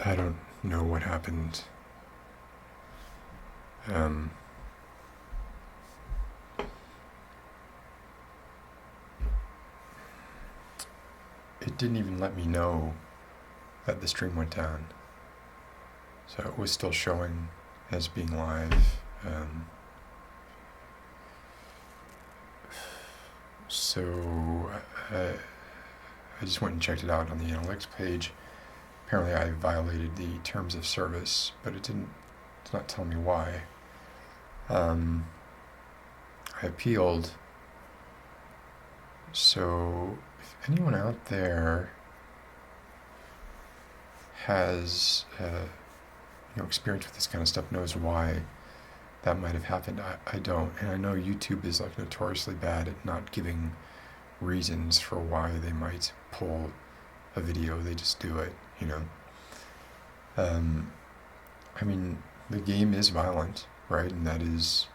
I don't know what happened. It didn't even let me know that the stream went down. So it was still showing as being live. So I just went and checked it out on the analytics page. Apparently I violated the terms of service, but it's not telling me why. I appealed. So if anyone out there has experience with this kind of stuff, knows why that might have happened, I don't. And I know YouTube is like notoriously bad at not giving reasons for why they might pull a video. They just do it, I mean, the game is violent, right? And that is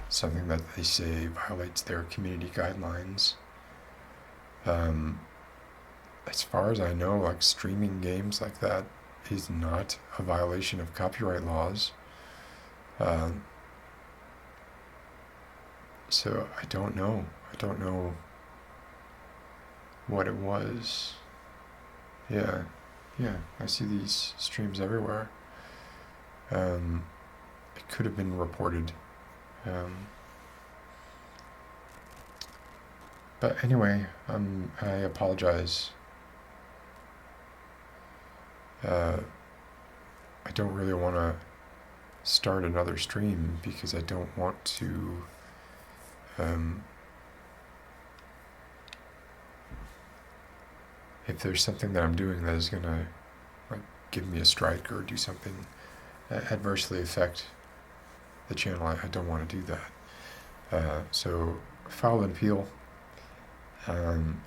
something that they say violates their community guidelines. As far as I know, like streaming games like that is not a violation of copyright laws. So I don't know. I don't know what it was. Yeah, I see these streams everywhere. It could have been reported. But anyway, I apologize. I don't really want to start another stream because I don't want to if there's something that I'm doing that is going to give me a strike or do something adversely affect the channel, I don't want to do that. So I filed an appeal.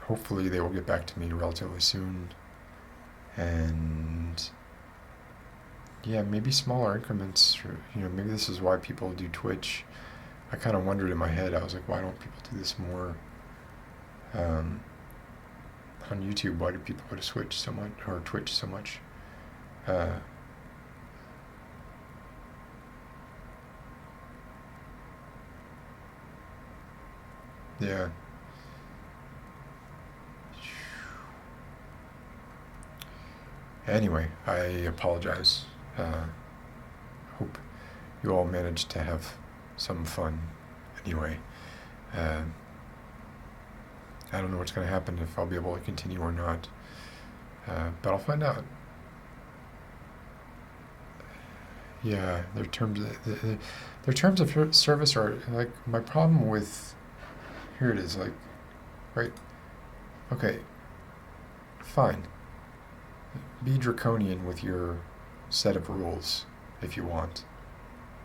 Hopefully they will get back to me relatively soon. And yeah, maybe smaller increments. Maybe this is why people do Twitch. I kind of wondered in my head, I was like, why don't people do this more on YouTube? Why do people go to Twitch so much? Yeah. Anyway, I apologize. Hope you all managed to have some fun. Anyway, I don't know what's going to happen, if I'll be able to continue or not, but I'll find out. Yeah, their terms of service are like my problem with. Here it is, like, right? Okay, fine. Be draconian with your set of rules if you want,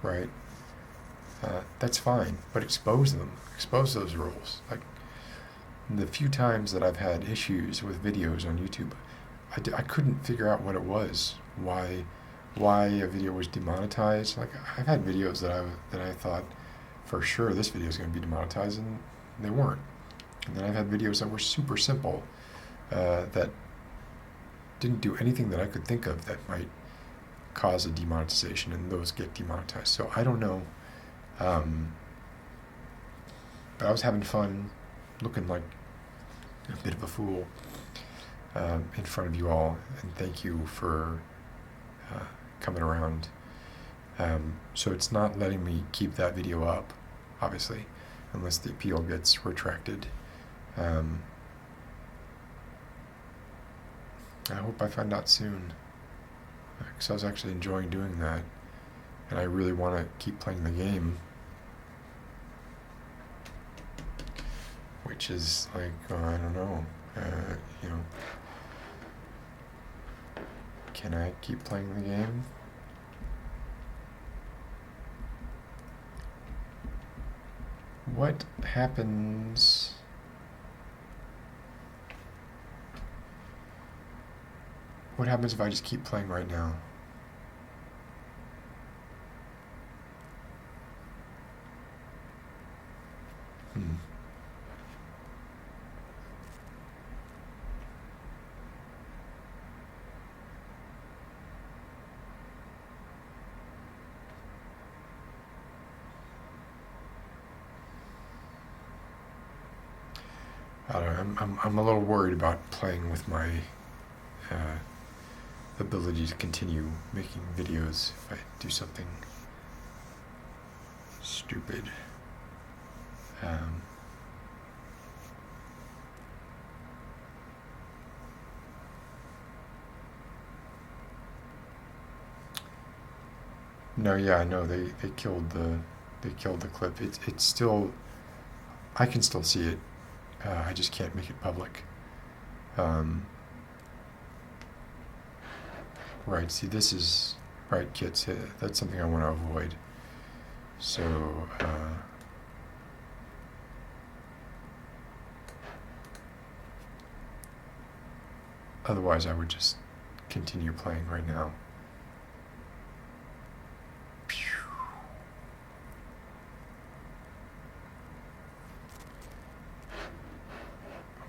right? That's fine, but expose them. Expose those rules. Like, the few times that I've had issues with videos on YouTube, I couldn't figure out what it was. Why a video was demonetized. Like, I've had videos that I thought for sure this video is going to be demonetized, and they weren't. And then I've had videos that were super simple that didn't do anything that I could think of that might cause a demonetization, and those get demonetized. So I don't know. But I was having fun, looking like a bit of a fool in front of you all, and thank you for coming around. So it's not letting me keep that video up, obviously, unless the appeal gets retracted. I hope I find out soon, because I was actually enjoying doing that, and I really want to keep playing the game, which is like, I don't know, can I keep playing the game? What happens? What happens if I just keep playing right now? I don't know, I'm a little worried about playing with my ability to continue making videos if I do something stupid. No, yeah, no, they killed the clip. It's still, I can still see it. I just can't make it public. Right, see, this is right, kids. That's something I want to avoid. So, otherwise, I would just continue playing right now.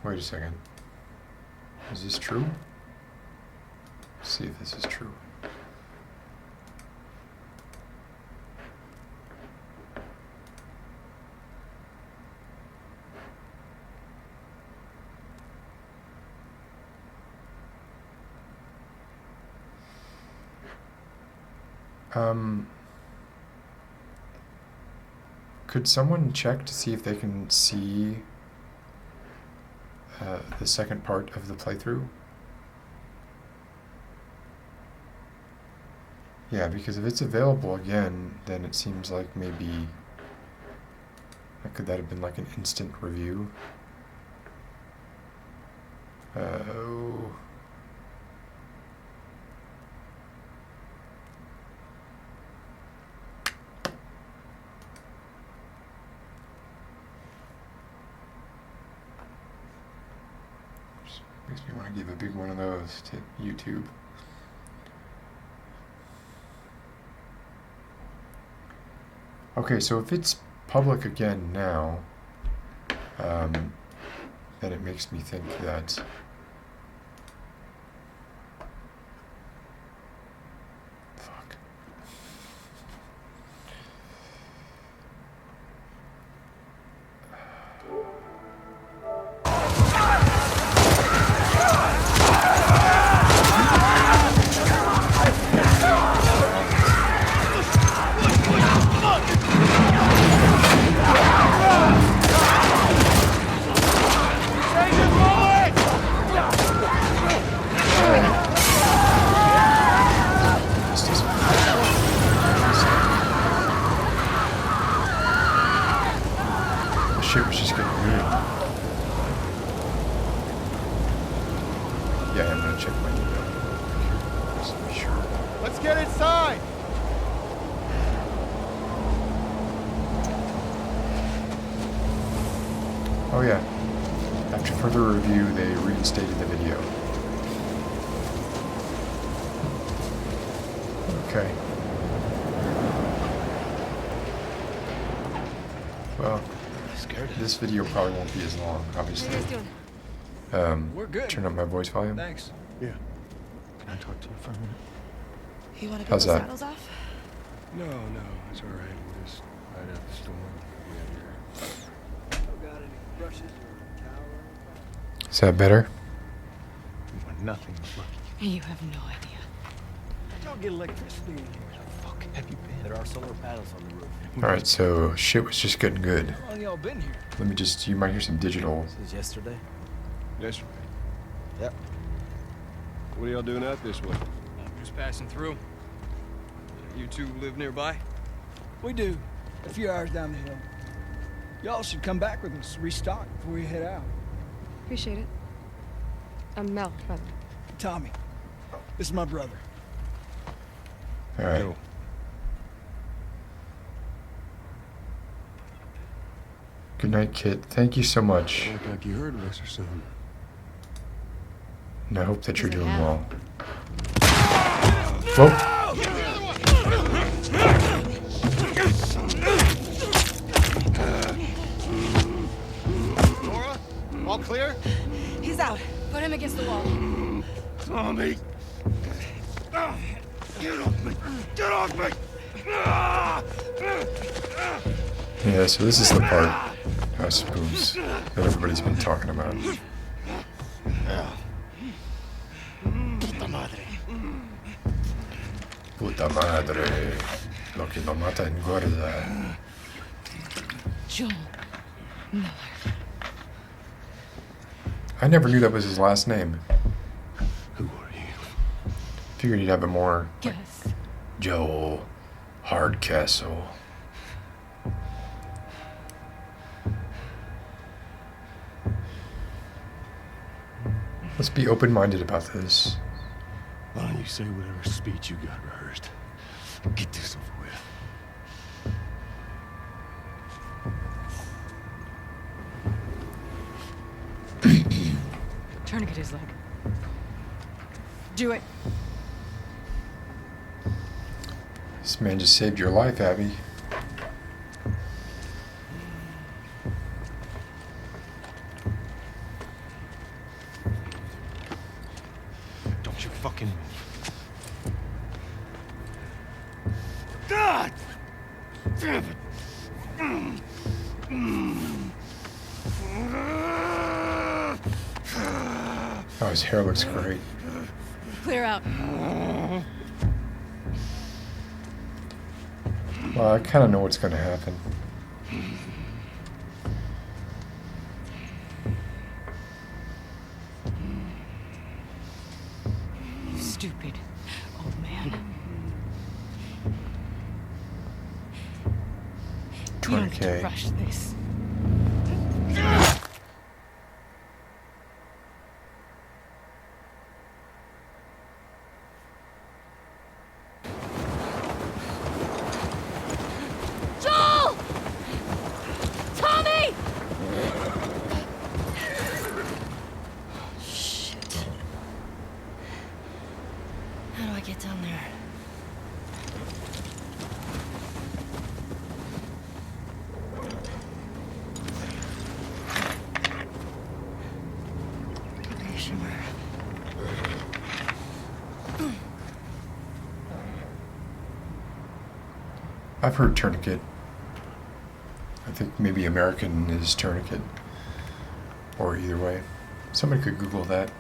Wait a second. Is this true? Let's see if this is true. Could someone check to see if they can see the second part of the playthrough? Yeah, because if it's available again, then it seems like maybe could that have been like an instant review? Oh. Makes me want to give a big one of those to YouTube. Okay, so if it's public again now, then it makes me think that fuck. Shit was just getting weird. Yeah, I'm gonna check my email. Just to be sure. Let's get inside! Oh yeah. After further review, they reinstated the video. Okay. Well, this video probably won't be as long, obviously. We're good. Turn up my voice volume. Thanks. Yeah. Can I talk to you for a minute? You want to get How's the that? saddles off? No, it's all right. We're just right out the storm. Got any brushes or towel? Is that better? We want nothing but lucky. You have no idea. Y'all get electricity in here. Where the fuck have you been? There are solar panels on the roof. Alright, so shit was just getting good. How long y'all been here? Let me just, you might hear some digital. Since yesterday? Yesterday. Yep. What are y'all doing out this way? Just passing through. You two live nearby? We do. A few hours down the hill. Y'all should come back with us, restock before we head out. Appreciate it. I'm Mel, by the way. Tommy. This is my brother. Alright. Yo. Good night, Kit. Thank you so much. Look like you heard of us or something. And I hope that you're Doesn't doing have. well. Whoa. Laura? All clear? He's out. Put him against the wall. Tommy! Get off me! Get off me! Yeah, so this is the part I suppose, that everybody's been talking about. Puta madre. Puta madre, lo que lo mata engorda. Joel. I never knew that was his last name. Who are you? Figured he'd have a more Guess. Joel Hardcastle. Let's be open-minded about this. Why don't you say whatever speech you got rehearsed? Get this over with. Tourniquet his leg. Do it. This man just saved your life, Abby. Don't you fucking move. God! Damn it! Oh, his hair looks great. Clear out. Well, I kind of know what's going to happen. You stupid old man. You don't get to Tourniquet. rush this. Joel! Tommy! Shit. How do I get down there? Okay, Shimmer. I've heard tourniquet. I think maybe American is tourniquet. Or either way. Somebody could Google that.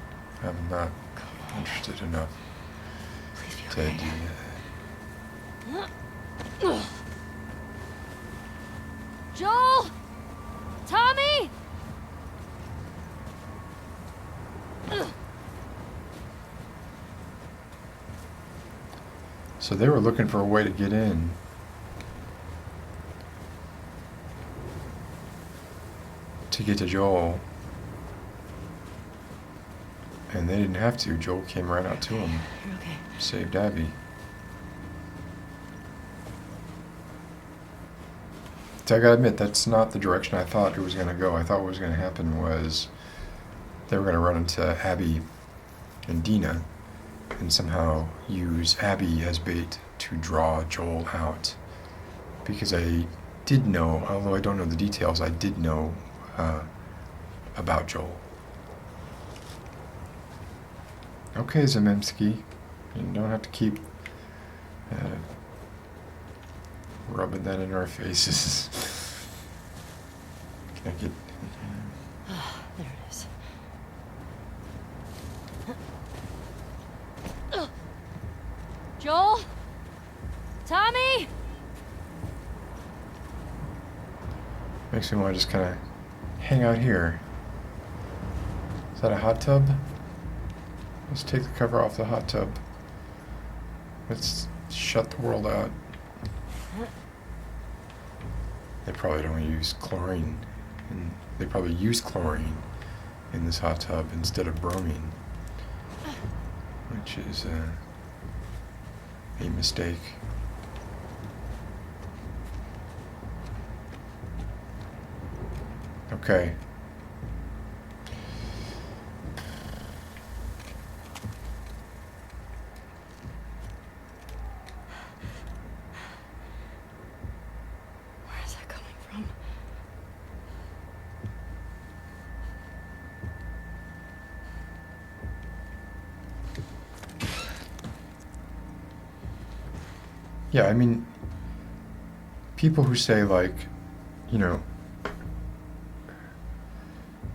I'm not interested enough Please be to okay. do that. Joel! Tommy! So they were looking for a way to get in. To get to Joel. And they didn't have to. Joel came right out to him. You're okay. Saved Abby. So I gotta admit, that's not the direction I thought it was gonna go. I thought what was gonna happen was they were gonna run into Abby and Dina and somehow use Abby as bait to draw Joel out. Because I did know, although I don't know the details, I did know about Joel. Okay, Zemensky, you don't have to keep rubbing that in our faces. Can I get... There it is. Joel? Tommy? Makes me want to just kind of hang out here. Is that a hot tub? Let's take the cover off the hot tub. Let's shut the world out. They probably don't use chlorine. And they probably use chlorine in this hot tub instead of bromine. Which is a mistake. Okay. Where is that coming from? Yeah, I mean, people who say, like, you know,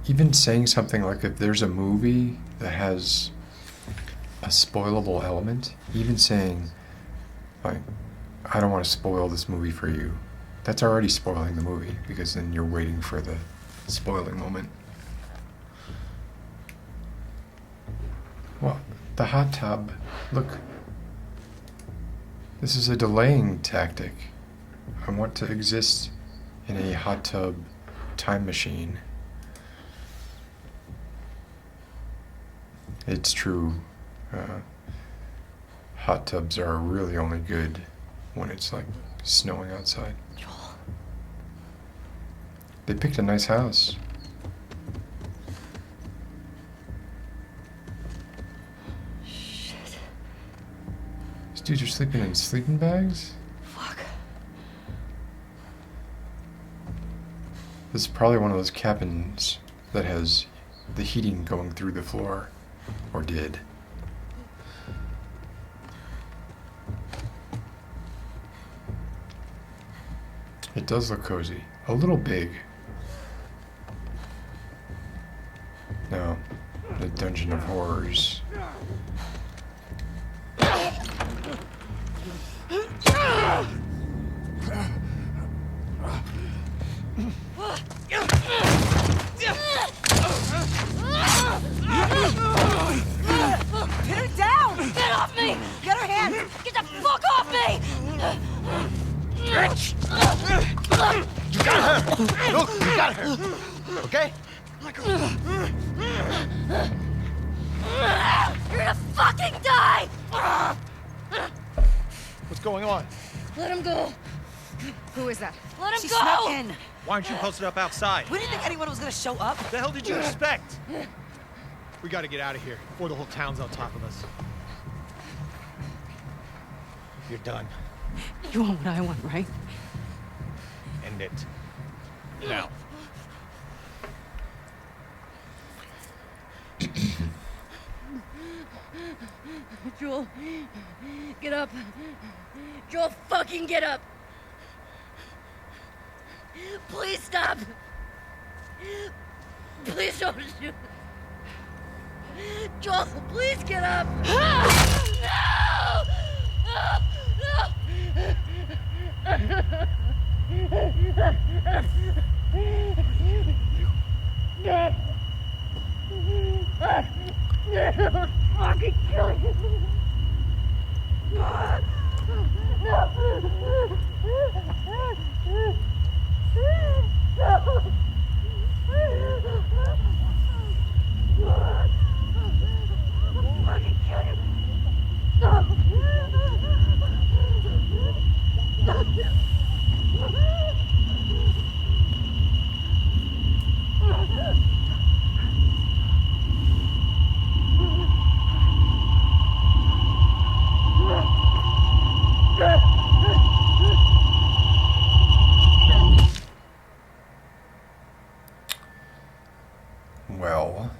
even saying something like if there's a movie that has a spoilable element, even saying, like, I don't want to spoil this movie for you, that's already spoiling the movie, because then you're waiting for the spoiling moment. Well, the hot tub, look, this is a delaying tactic. I want to exist in a hot tub time machine. It's true. Hot tubs are really only good when it's like snowing outside. Joel. They picked a nice house. Shit. These dudes are sleeping in sleeping bags? Fuck. This is probably one of those cabins that has the heating going through the floor. Or did. It does look cozy. A little big. No. The Dungeon of Horrors. Pin her down! Get off me! Get her hand! Get the fuck off me! Bitch! You got her! Look, you got her! Okay? You're gonna fucking die! What's going on? Let him go! Who is that? Let him She go! snuck in. Why aren't you posted up outside? We didn't think anyone was gonna show up. What the hell did you expect? We gotta get out of here before the whole town's on top of us. You're done. You want what I want, right? End it. Now. Joel, get up. Joel, fucking get up. Please stop. Please don't shoot. Joel, please get up. No! No! Fucking kill you. Well.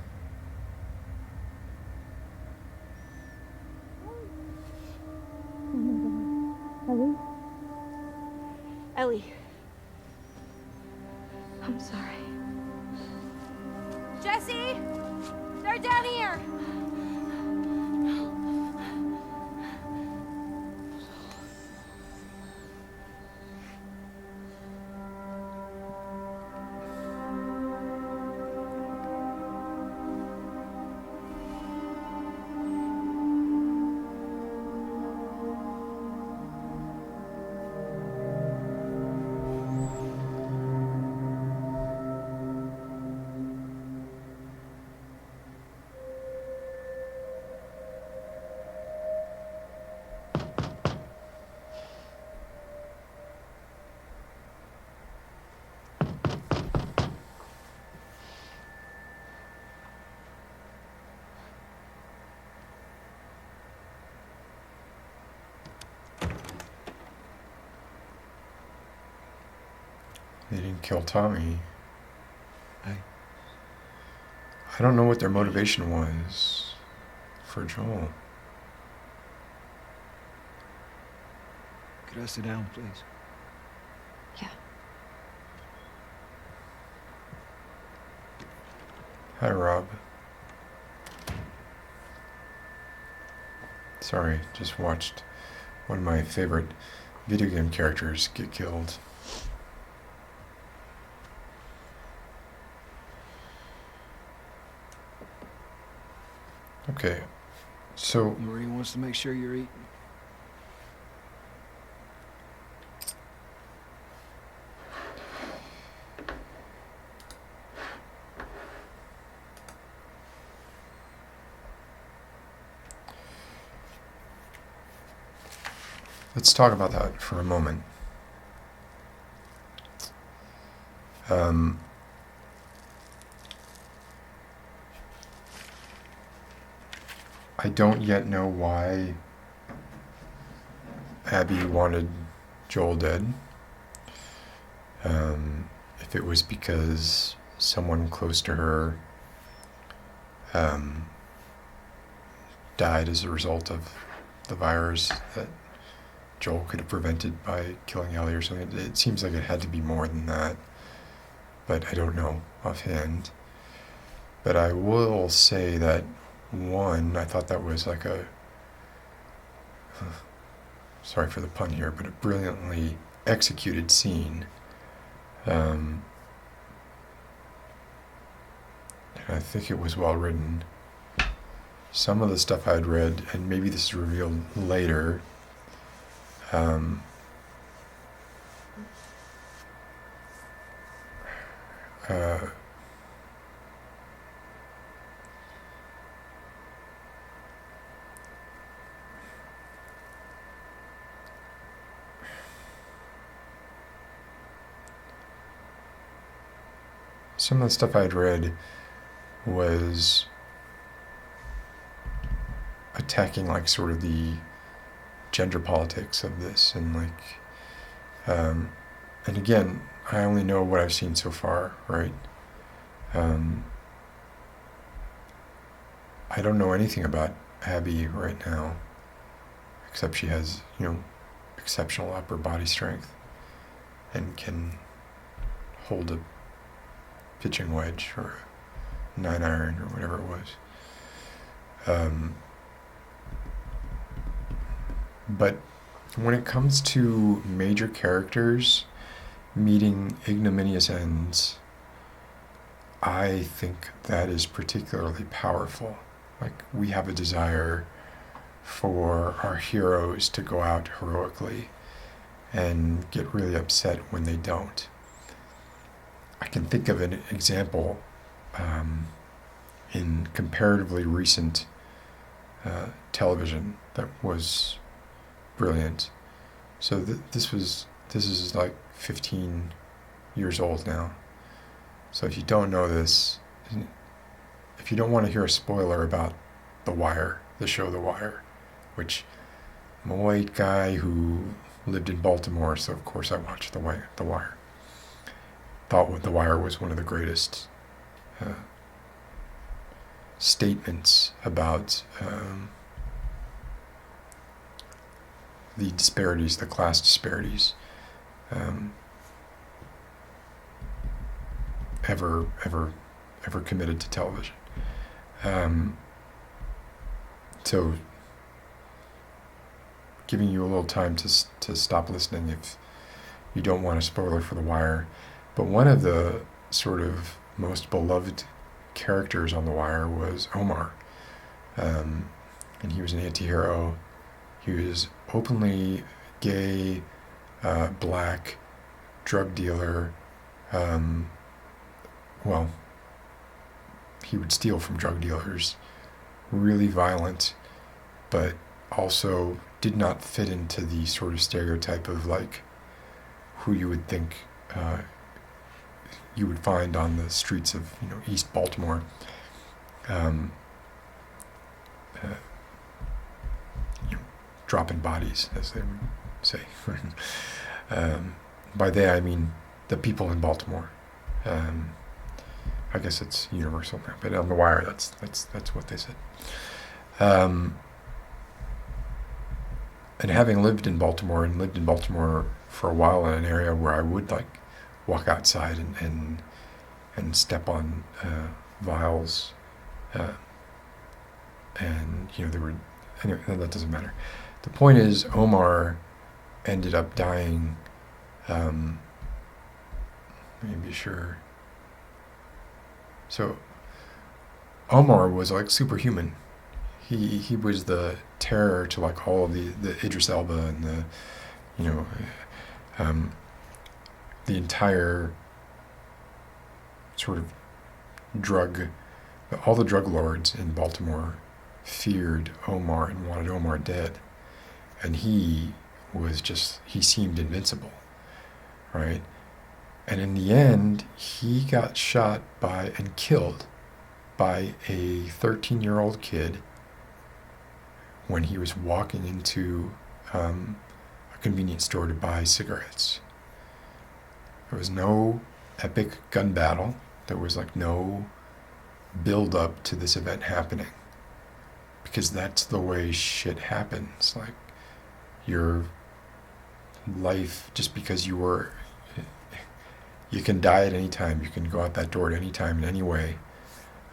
Ellie. I'm sorry. Jesse! They're down here! They didn't kill Tommy. Hey. I don't know what their motivation was for Joel. Could I sit down, please? Yeah. Hi, Rob. Sorry, just watched one of my favorite video game characters get killed. Okay, so Marie wants to make sure you're eating. let's talk about that for a moment. I don't yet know why Abby wanted Joel dead. If it was because someone close to her died as a result of the virus that Joel could have prevented by killing Ellie or something. It seems like it had to be more than that, but I don't know offhand. But I will say that, one, I thought that was like a, sorry for the pun here, but a brilliantly executed scene. And I think it was well written. Some of the stuff I'd read, and maybe this is revealed later, some of the stuff I'd read was attacking like sort of the gender politics of this, and like and again, I only know what I've seen so far, right? I don't know anything about Abby right now, except she has, exceptional upper body strength and can hold a pitching wedge or a 9-iron or whatever it was. But when it comes to major characters meeting ignominious ends, I think that is particularly powerful. Like, we have a desire for our heroes to go out heroically and get really upset when they don't. I can think of an example in comparatively recent television that was brilliant. So this is like 15 years old now. So if you don't know this, if you don't want to hear a spoiler about The Wire, the show The Wire, which I'm a white guy who lived in Baltimore, so of course I watched The Wire. Thought The Wire was one of the greatest statements about the disparities, the class disparities, ever committed to television. So giving you a little time to stop listening if you don't want a spoiler for The Wire. But one of the sort of most beloved characters on The Wire was Omar. And he was an anti-hero. He was openly gay, black, drug dealer. Well, he would steal from drug dealers. Really violent, but also did not fit into the sort of stereotype of like who you would think you would find on the streets of East Baltimore. Dropping bodies, as they would say. By they I mean the people in Baltimore. I guess it's universal now, but on The Wire, that's what they said. And having lived in Baltimore for a while in an area where I would like walk outside and step on vials, and there were, anyway, that doesn't matter. The point is, Omar ended up dying. Let me be sure. So Omar was like superhuman. He was the terror to like all of the Idris Elba and the entire sort of all the drug lords in Baltimore feared Omar and wanted Omar dead. And he seemed invincible, right? And in the end, he got shot and killed by a 13-year-old kid when he was walking into a convenience store to buy cigarettes. There was no epic gun battle. There was like no build up to this event happening, because that's the way shit happens. Like, your life, just because you can die at any time, you can go out that door at any time in any way,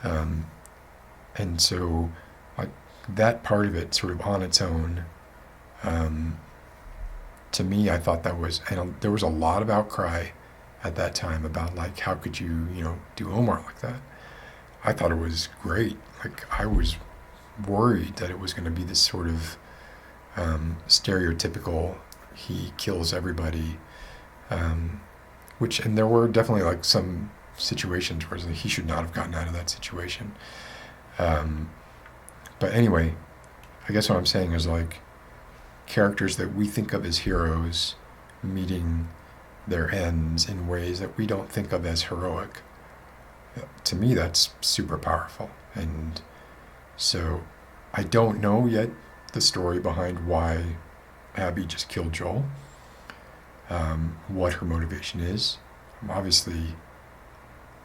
and so like that part of it sort of on its own, to me, I thought that was, and there was a lot of outcry at that time about like, how could you do Omar like that? I thought it was great. Like, I was worried that it was going to be this sort of stereotypical, he kills everybody, and there were definitely like some situations where he should not have gotten out of that situation. But anyway, I guess what I'm saying is like, characters that we think of as heroes meeting their ends in ways that we don't think of as heroic. To me, that's super powerful. And so I don't know yet the story behind why Abby just killed Joel, what her motivation is. I'm obviously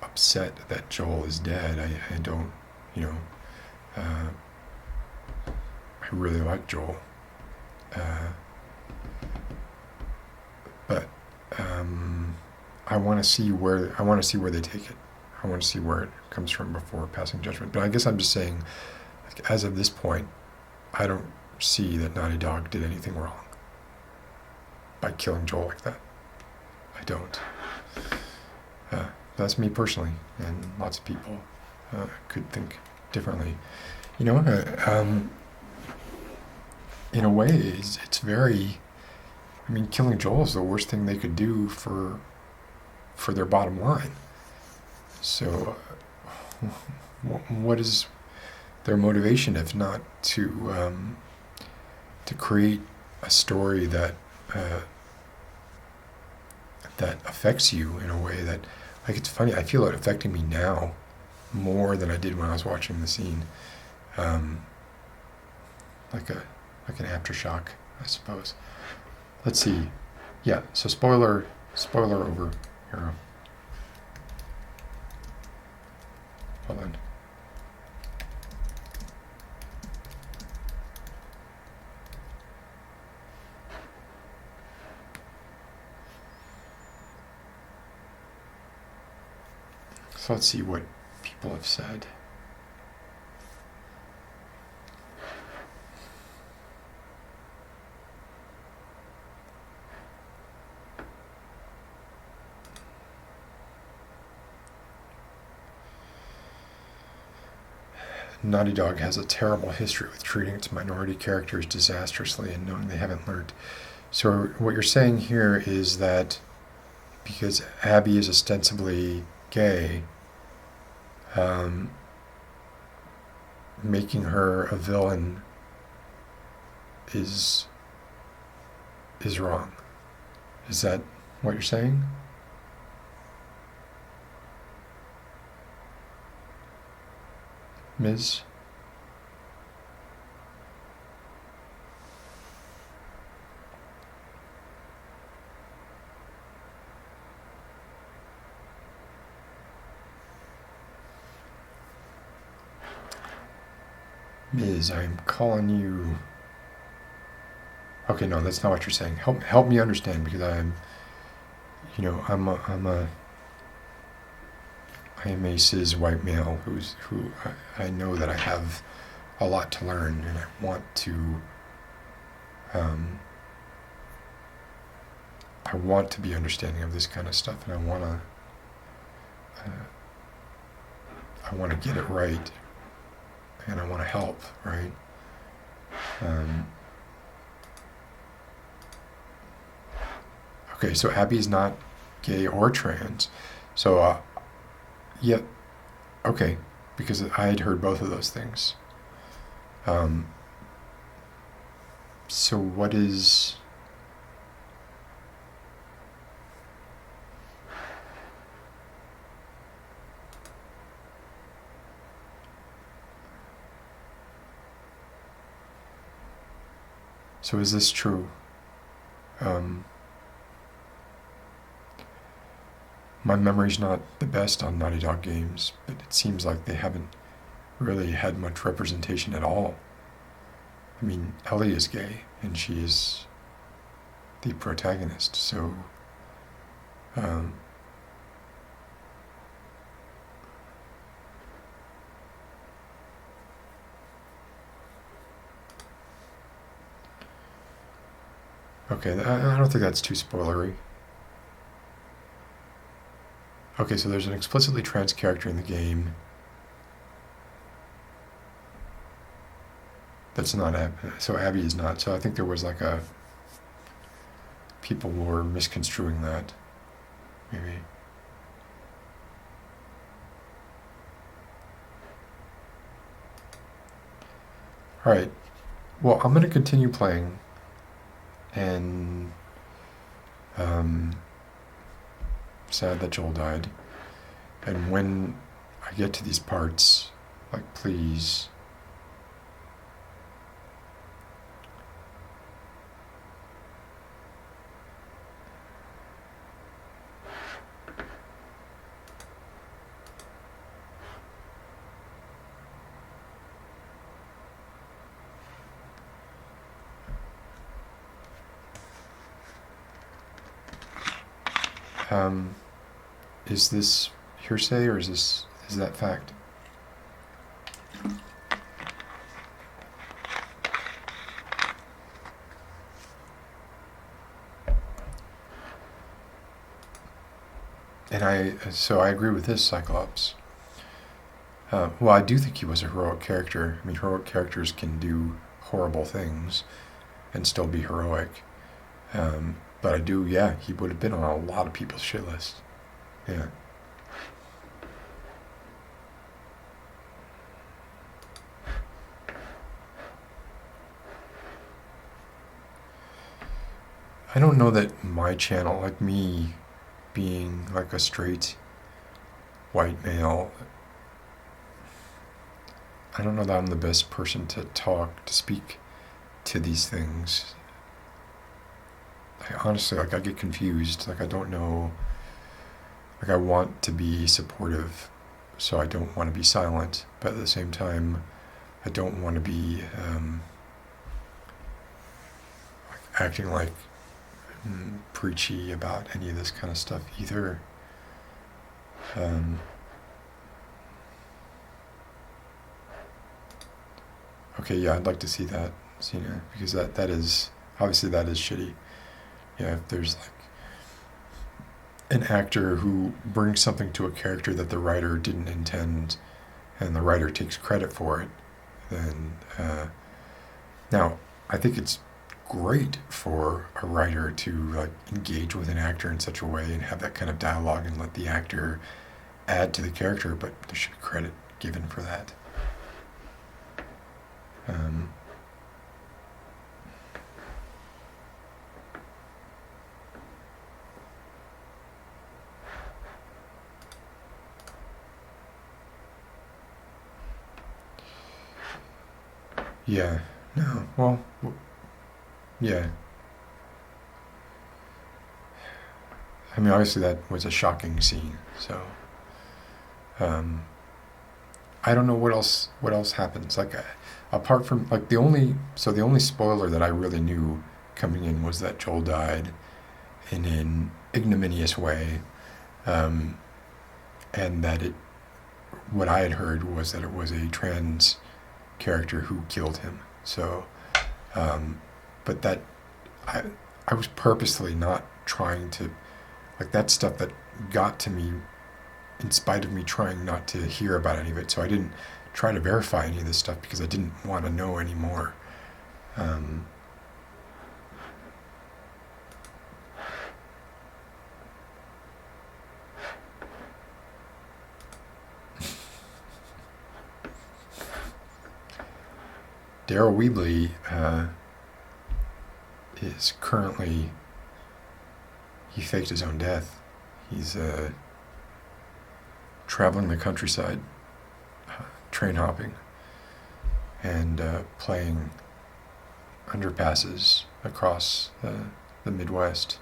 upset that Joel is dead. I don't, I really like Joel. But I want to see where they take it. I want to see where it comes from before passing judgment. But I guess I'm just saying, like, as of this point, I don't see that Naughty Dog did anything wrong by killing Joel like that. I don't. That's me personally, and lots of people could think differently. In a way, it's very. I mean, killing Joel is the worst thing they could do for their bottom line. So, what is their motivation if not to create a story that affects you in a way that, like, it's funny. I feel it affecting me now more than I did when I was watching the scene, like an aftershock, I suppose. Let's see. Yeah. So spoiler over here. Hold on. So let's see what people have said. Naughty Dog has a terrible history with treating its minority characters disastrously and knowing they haven't learned. So what you're saying here is that because Abby is ostensibly gay, making her a villain is wrong. Is that what you're saying? Ms.? Ms., I'm calling you. Okay, no, that's not what you're saying. Help me understand, because I'm I am a cis white male who I know that I have a lot to learn, and I want to be understanding of this kind of stuff, and I want to get it right, and I want to help, right? Okay, so Abby is not gay or trans, so yeah, okay, because I had heard both of those things. So what is... So is this true? My memory's not the best on Naughty Dog games, but it seems like they haven't really had much representation at all. I mean, Ellie is gay, and she is the protagonist, so... Okay, I don't think that's too spoilery. Okay, so there's an explicitly trans character in the game. That's not Abby. So Abby is not. So I think there was like a... People were misconstruing that. Maybe. Alright. Well, I'm going to continue playing. And... sad that Joel died. And when I get to these parts, like, please... is this hearsay or is that fact? And so I agree with this, Cyclops. Well, I do think he was a heroic character. I mean, heroic characters can do horrible things and still be heroic. But I do, yeah, he would have been on a lot of people's shit list. Yeah. I don't know that my channel, like me being like a straight white male, I don't know that I'm the best person to speak to these things. I honestly, like, I get confused. Like, I don't know. Like, I want to be supportive, so I don't want to be silent. But at the same time, I don't want to be like, acting like preachy about any of this kind of stuff either. Okay, yeah, I'd like to see that, Cena, because that is, obviously that is shitty. Yeah, if there's like an actor who brings something to a character that the writer didn't intend and the writer takes credit for it, then now I think it's great for a writer to like engage with an actor in such a way and have that kind of dialogue and let the actor add to the character, but there should be credit given for that. Yeah, no, well, yeah. I mean, obviously that was a shocking scene, so, I don't know what else happens, like, apart from, like, the only spoiler that I really knew coming in was that Joel died in an ignominious way, and that what I had heard was that it was a trans character who killed him. So, but that I was purposely not trying to, like, that stuff that got to me in spite of me trying not to hear about any of it. So I didn't try to verify any of this stuff because I didn't want to know anymore. Daryl Weebly is currently, he faked his own death. He's traveling the countryside, train hopping, and playing underpasses across the Midwest.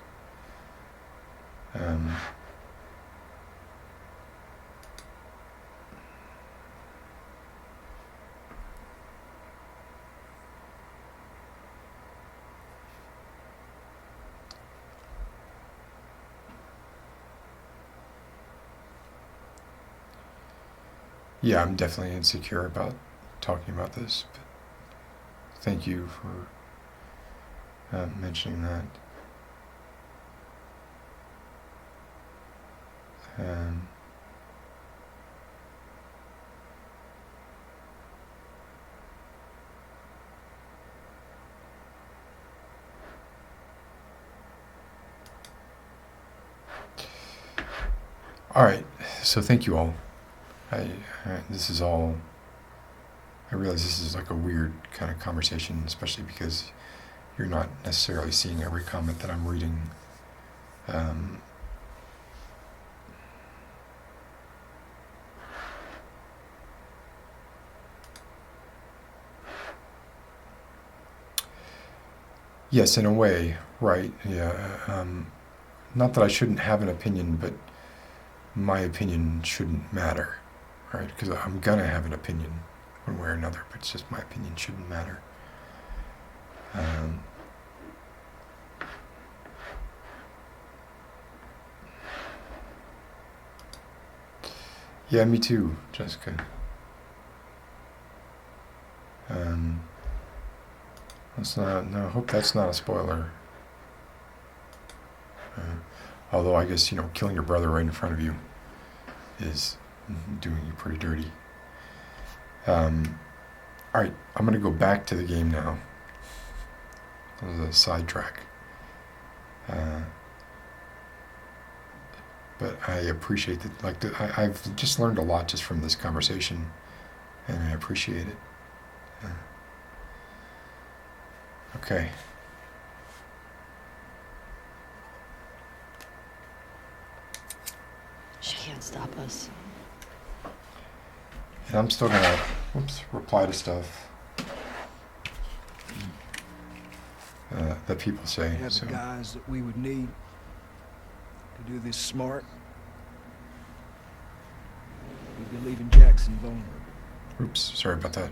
Yeah, I'm definitely insecure about talking about this, but thank you for mentioning that. All right, so thank you all. This is all, I realize this is like a weird kind of conversation, especially because you're not necessarily seeing every comment that I'm reading. Yes, in a way, right? Yeah. Not that I shouldn't have an opinion, but my opinion shouldn't matter, right? Because I'm gonna have an opinion one way or another, but it's just my opinion shouldn't matter. Yeah, me too, Jessica. That's not. No, I hope that's not a spoiler. Although I guess, killing your brother right in front of you is doing you pretty dirty. All right, I'm gonna go back to the game now. That was a sidetrack. But I appreciate that. I've just learned a lot just from this conversation, and I appreciate it. Okay. She can't stop us. And I'm still gonna, reply to stuff that people say. We have So. the guys that we would need to do this smart. We'd be leaving Jackson vulnerable. Oops, sorry about that.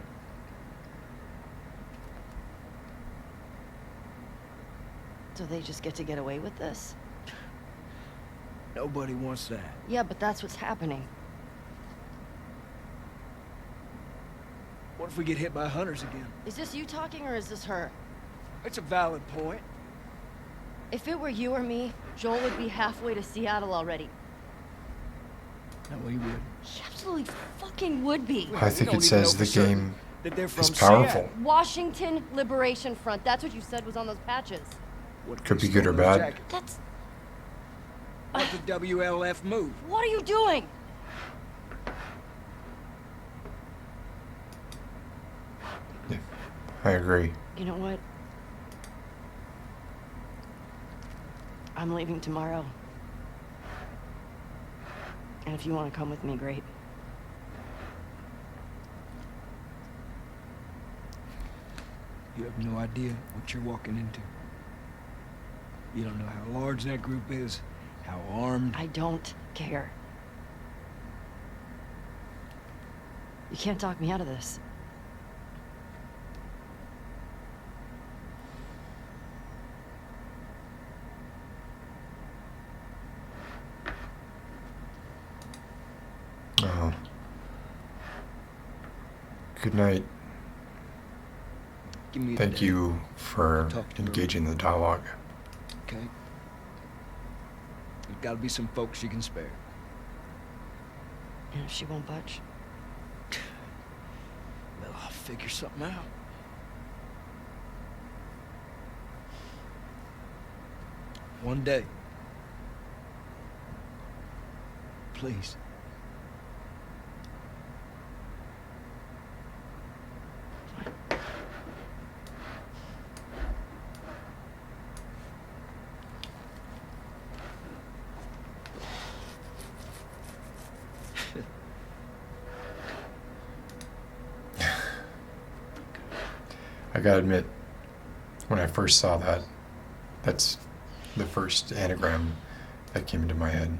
So they just get to get away with this? Nobody wants that. Yeah, but that's what's happening. What if we get hit by hunters again? Is this you talking or is this her? It's a valid point. If it were you or me, Joel would be halfway to Seattle already. No, he would. He absolutely fucking would be. I think don't it even know says for the certain game that they're from is powerful. Seattle. Washington Liberation Front. That's what you said was on those patches. What if Could they be good or stole those bad. jackets? That's... Let the WLF move. What are you doing? Yeah, I agree. You know what? I'm leaving tomorrow. And if you want to come with me, great. You have no idea what you're walking into. You don't know how large that group is, how armed. I don't care. You can't talk me out of this. Oh, Good night. Give me a Thank day, you for Talk to her. engaging the dialogue. okay? There's gotta be some folks you can spare. And if she won't budge? Well, I'll figure something out. One day. Please. I gotta admit, when I first saw that, that's the first anagram that came into my head.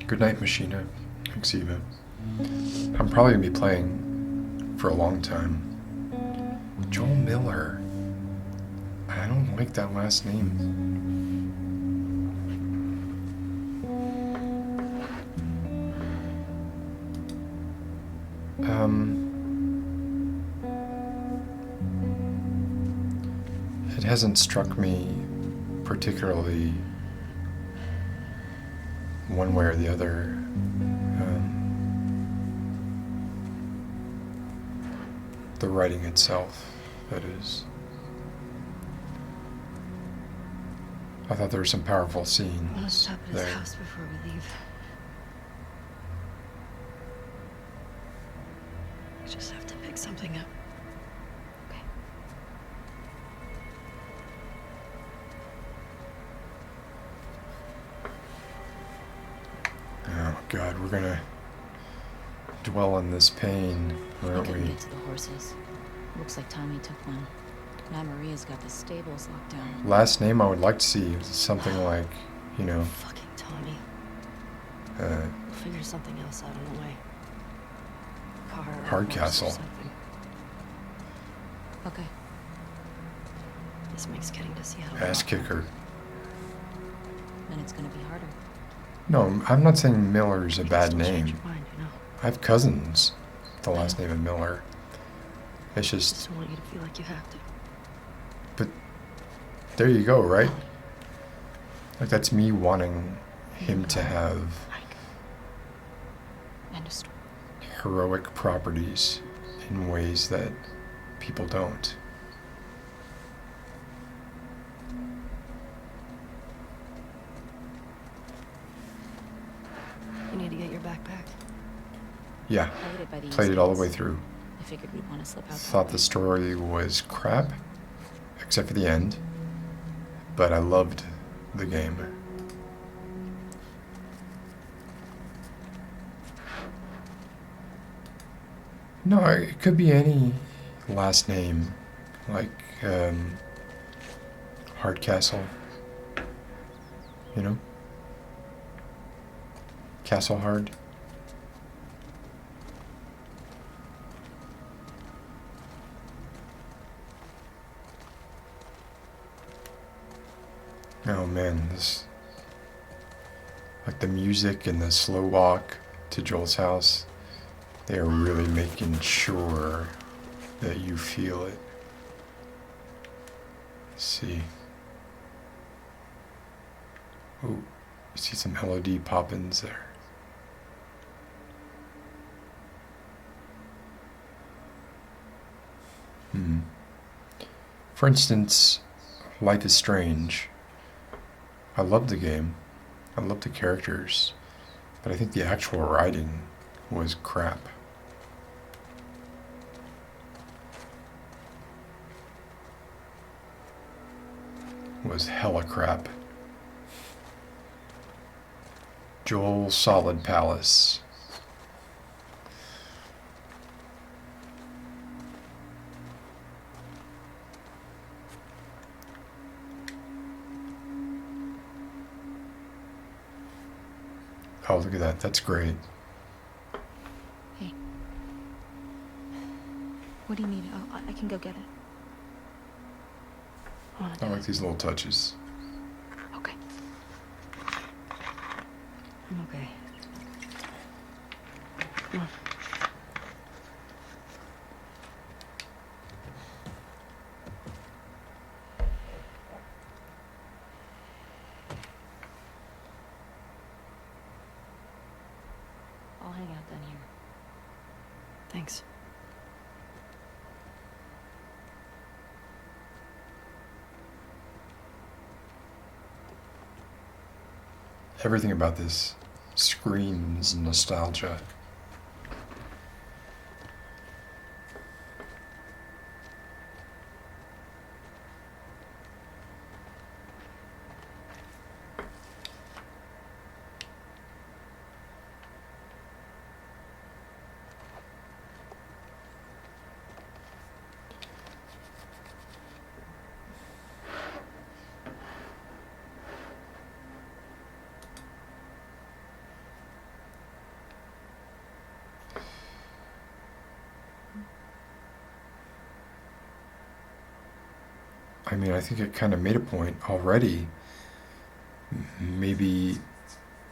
Good night, Machina. Xiva. I'm probably gonna be playing for a long time. Joel Miller. I don't like that last name. It hasn't struck me particularly one way or the other. The writing itself, that is. I thought there were some powerful I want to scenes stop at his there. house before we leave. We just have to pick something up. Okay. Oh God, we're gonna dwell on this pain, I aren't couldn't we? get to the horses. Looks like Tommy took one. Now Maria's got the stables locked down. Last name I would like to see is something like, you know, Fucking Tommy. uh, We'll figure something else out on the way. Car or Hardcastle. horse or something. Okay. This makes getting to Seattle. ass kicker. Then it's gonna be harder. No, I'm not saying Miller's a You can bad still change name. your mind, you know. I have cousins, with the last name of Miller. It's just, Just don't want you to feel like you have to. but there you go, right? Like that's me wanting him to have Mike. End of story. heroic properties in ways that people don't. You need to get your backpack. Yeah, I ate it by the played it all the way East through. Gates. I figured we'd want to slip out. that Thought way. the story was crap, except for the end. But I loved the game. No, it could be any last name, like Hardcastle. You know, Castle Hard. Oh man, this, like the music and the slow walk to Joel's house, they are really making sure that you feel it. Let's see. Ooh, you see some LOD pop-ins there. For instance, Life is Strange. I love the game. I love the characters. But I think the actual writing was crap. Was hella crap. Joel Solid Palace. Oh, look at that. That's great. Hey. What do you need? I can go get it. I like these little touches. Okay. I'm okay. Come on. I'll hang out down here. Thanks. Everything about this screams nostalgia. I mean, I think it kind of made a point already. Maybe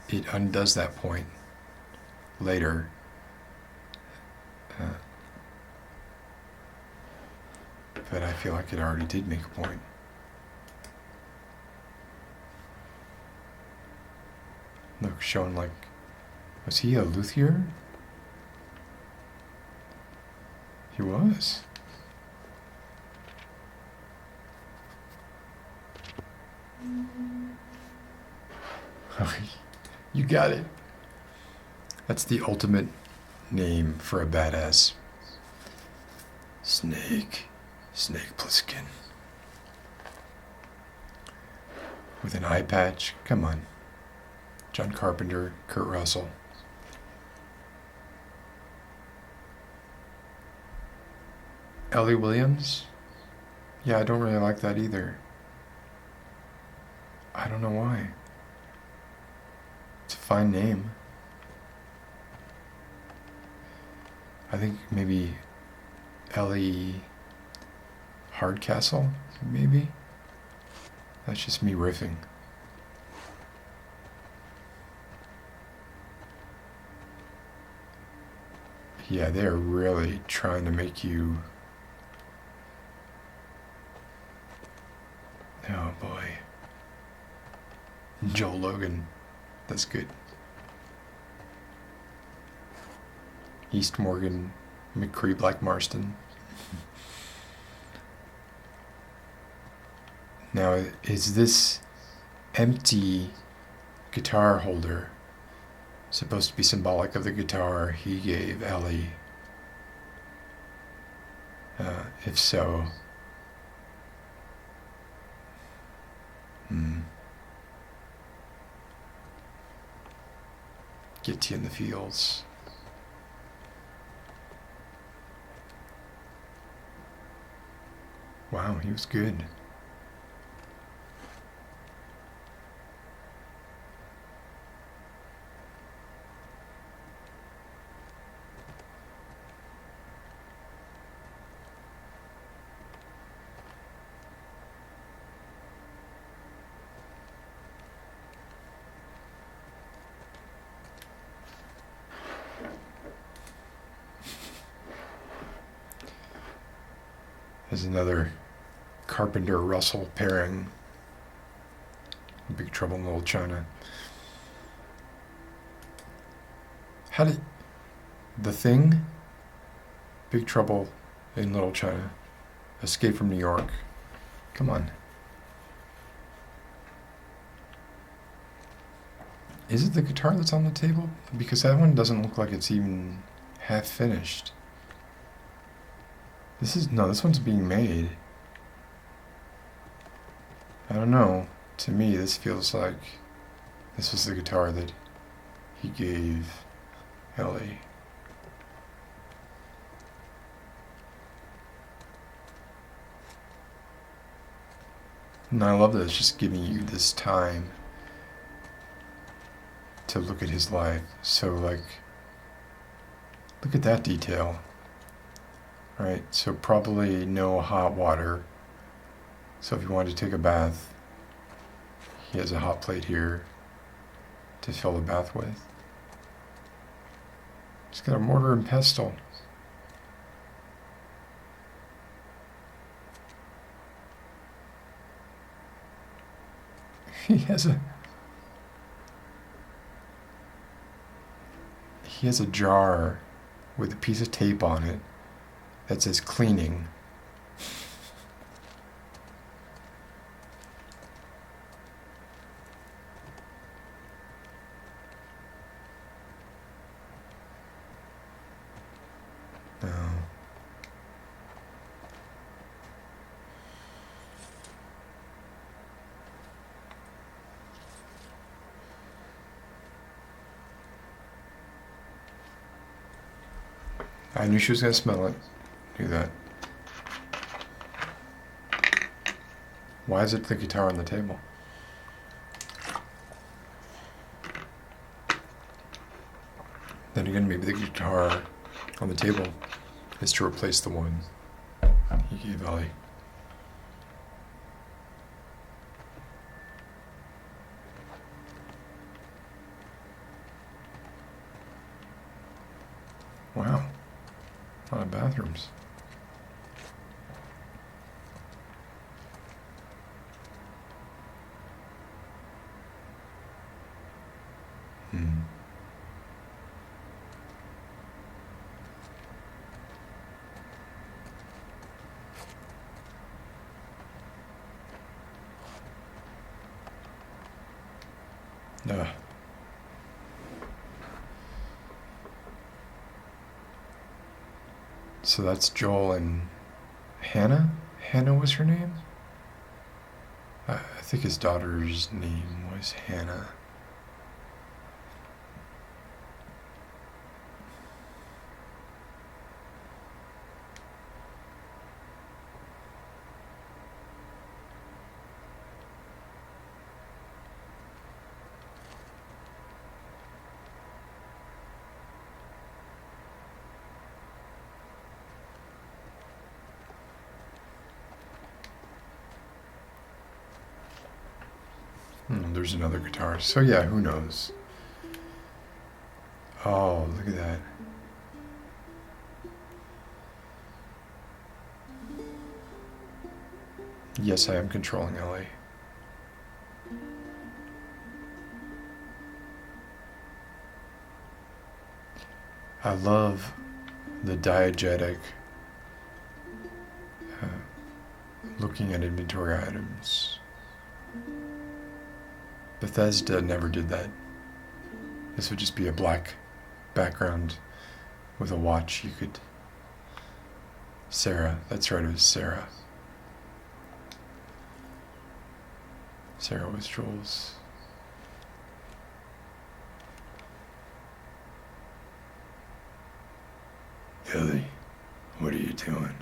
it undoes that point later. But I feel like it already did make a point. Look, showing like, was he a luthier? He was. You got it. That's the ultimate name for a badass. Snake Plissken. With an eye patch. Come on. John Carpenter, Kurt Russell. Ellie Williams? Yeah, I don't really like that either. I don't know why. It's a fine name. I think maybe Ellie Hardcastle, maybe? That's just me riffing. Yeah, they're really trying to make you... Oh boy. Joel Logan. That's good. East Morgan, McCree, Black Marston. Now, is this empty guitar holder supposed to be symbolic of the guitar he gave Ellie? If so, get you in the fields. Wow, he was good. There's another Carpenter-Russell pairing. Big Trouble in Little China. How did... The Thing? Big Trouble in Little China. Escape from New York. Come on. Is it the guitar that's on the table? Because that one doesn't look like it's even half finished. This one's being made. I don't know. To me, this feels like this was the guitar that he gave Ellie. And I love that it's just giving you this time to look at his life. So like, look at that detail. Right, so probably no hot water. So if you wanted to take a bath, he has a hot plate here to fill the bath with. He's got a mortar and pestle. He has a jar with a piece of tape on it that says cleaning. No. I knew she was going to smell it. Knew that. Why is it the guitar on the table? Then again, maybe the guitar on the table is to replace the one he gave Ellie. Wow. A lot of bathrooms. Ugh. So that's Joel and Hannah? Hannah was her name? I think his daughter's name was Hannah. There's another guitar. So yeah, who knows? Oh, look at that. Yes, I am controlling Ellie. I love the diegetic looking at inventory items. Bethesda never did that. This would just be a black background with a watch. You could... Sarah. That's right, it was Sarah. Sarah was Joel's. Ellie, what are you doing?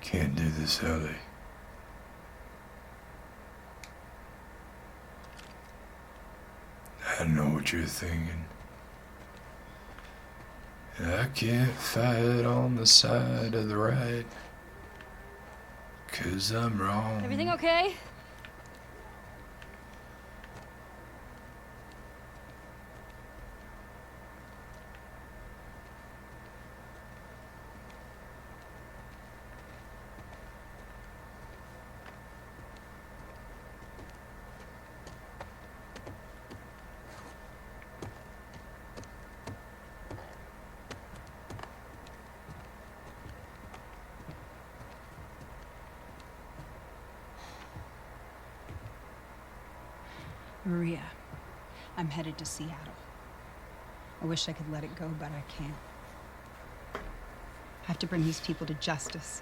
Can't do this, Ellie. I know what you're thinking. I can't fight on the side of the right, 'cause I'm wrong. Everything okay? Maria, I'm headed to Seattle. I wish I could let it go, but I can't. I have to bring these people to justice.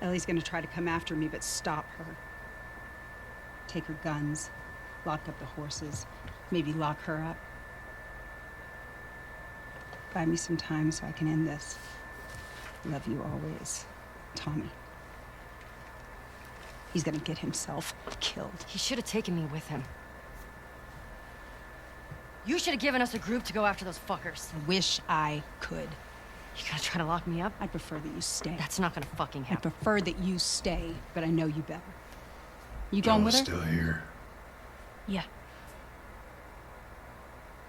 Ellie's gonna try to come after me, but stop her. Take her guns, lock up the horses, maybe lock her up. Buy me some time so I can end this. Love you always, Tommy. He's gonna get himself killed. He should have taken me with him. You should have given us a group to go after those fuckers. I wish I could. You gonna try to lock me up? I'd prefer that you stay. That's not gonna fucking I happen. prefer that you stay, but I know you better. You going with Joel's her? still here. Yeah.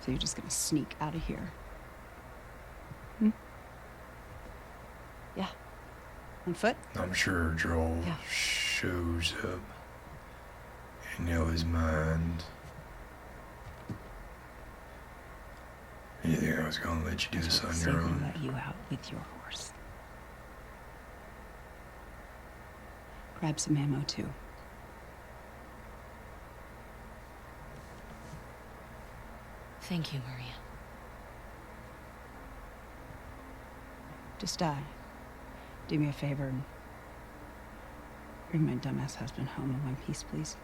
So you're just gonna sneak out of here? Yeah. On foot? I'm sure Joel Yeah. shows up in Ellie's mind. You think I was gonna let you do this on your own? Let you out with your horse. Grab some ammo too. Thank you, Maria. Just do me a favor and bring my dumbass husband home in one piece, please.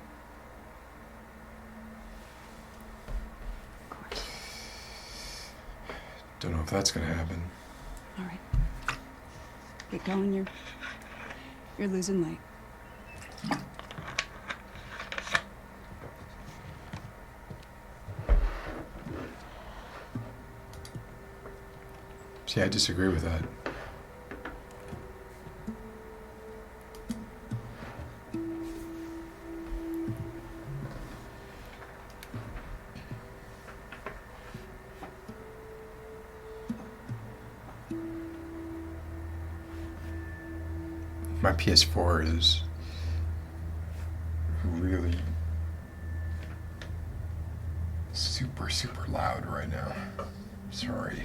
Of course. Don't know if that's gonna happen. All right. Get going. You're losing light. See, I disagree with that. My PS4 is really super loud right now. Sorry.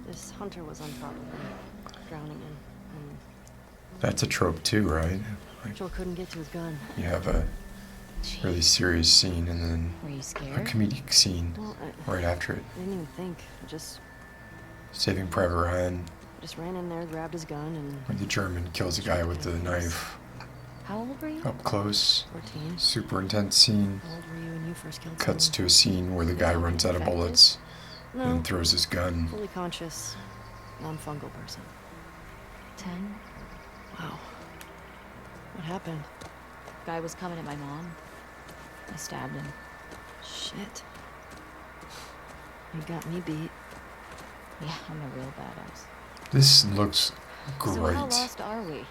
This hunter was on top of him, drowning in. And That's a trope too, right? Like Joel couldn't get to his gun. you have a really serious scene and then Were you a scared? comedic scene Well, right after it. I didn't even think. I just Saving Private Ryan, ran in there, grabbed his gun, and... where the German kills a guy with the knife How old were you? up close. 14. Super intense scene. How old were you when you first killed Cuts someone? to a scene where the guy runs out of bullets No, and throws his gun. fully conscious, non-fungal person. 10. Wow. What happened? Guy was coming at my mom. I stabbed him. Shit. You got me beat. Yeah, I'm a real badass. This looks So how great. lost are we?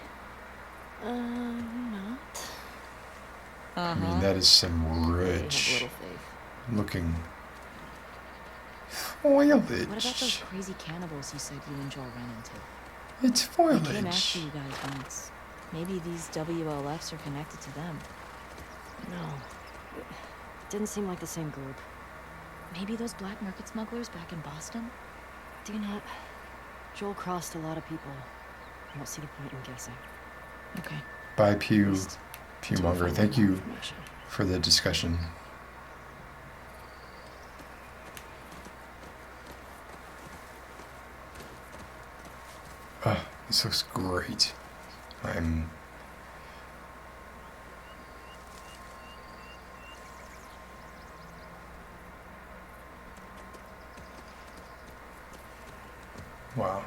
Not. I mean, that is some They have rich little faith. looking What about those foliage. crazy cannibals you said you and Joel ran into? It's They came after foliage. you guys once. Maybe these WLFs are connected to them. No. It didn't seem like the same group. Maybe those black market smugglers back in Boston? Dina, Joel crossed a lot of people. I don't see the point in guessing. Okay. Bye, At Pew. least Pewmonger. until we find Thank out more you information. for the discussion. Ah, this looks great. I'm wow.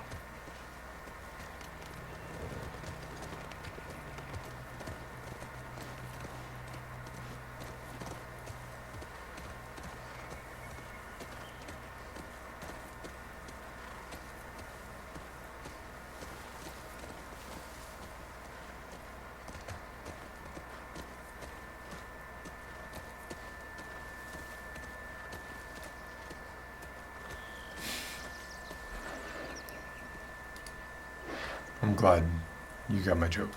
I'm glad you got my joke.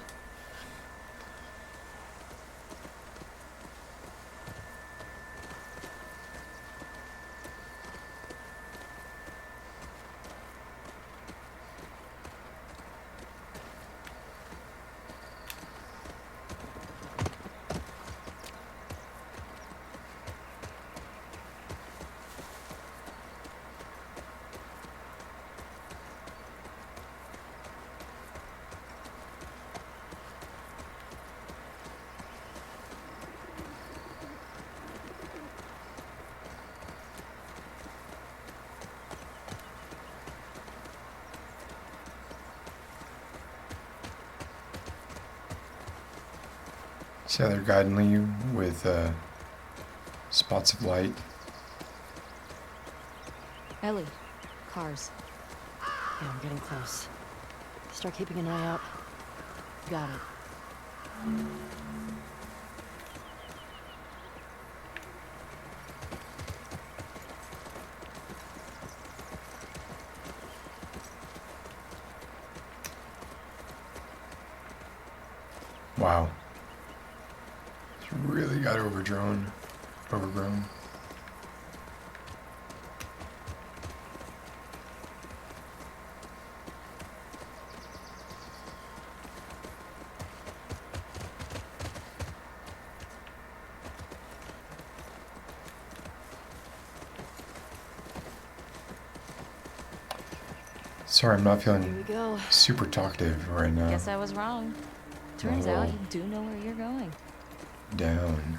See how they're guiding you with spots of light? Ellie, cars. Yeah, we're getting close. Start keeping an eye out. Got it. Wow. It's really got overgrown. Sorry, I'm not Here we feeling go. super talkative right now. Guess I was wrong. Turns out Oh. you do know where you're going. Down.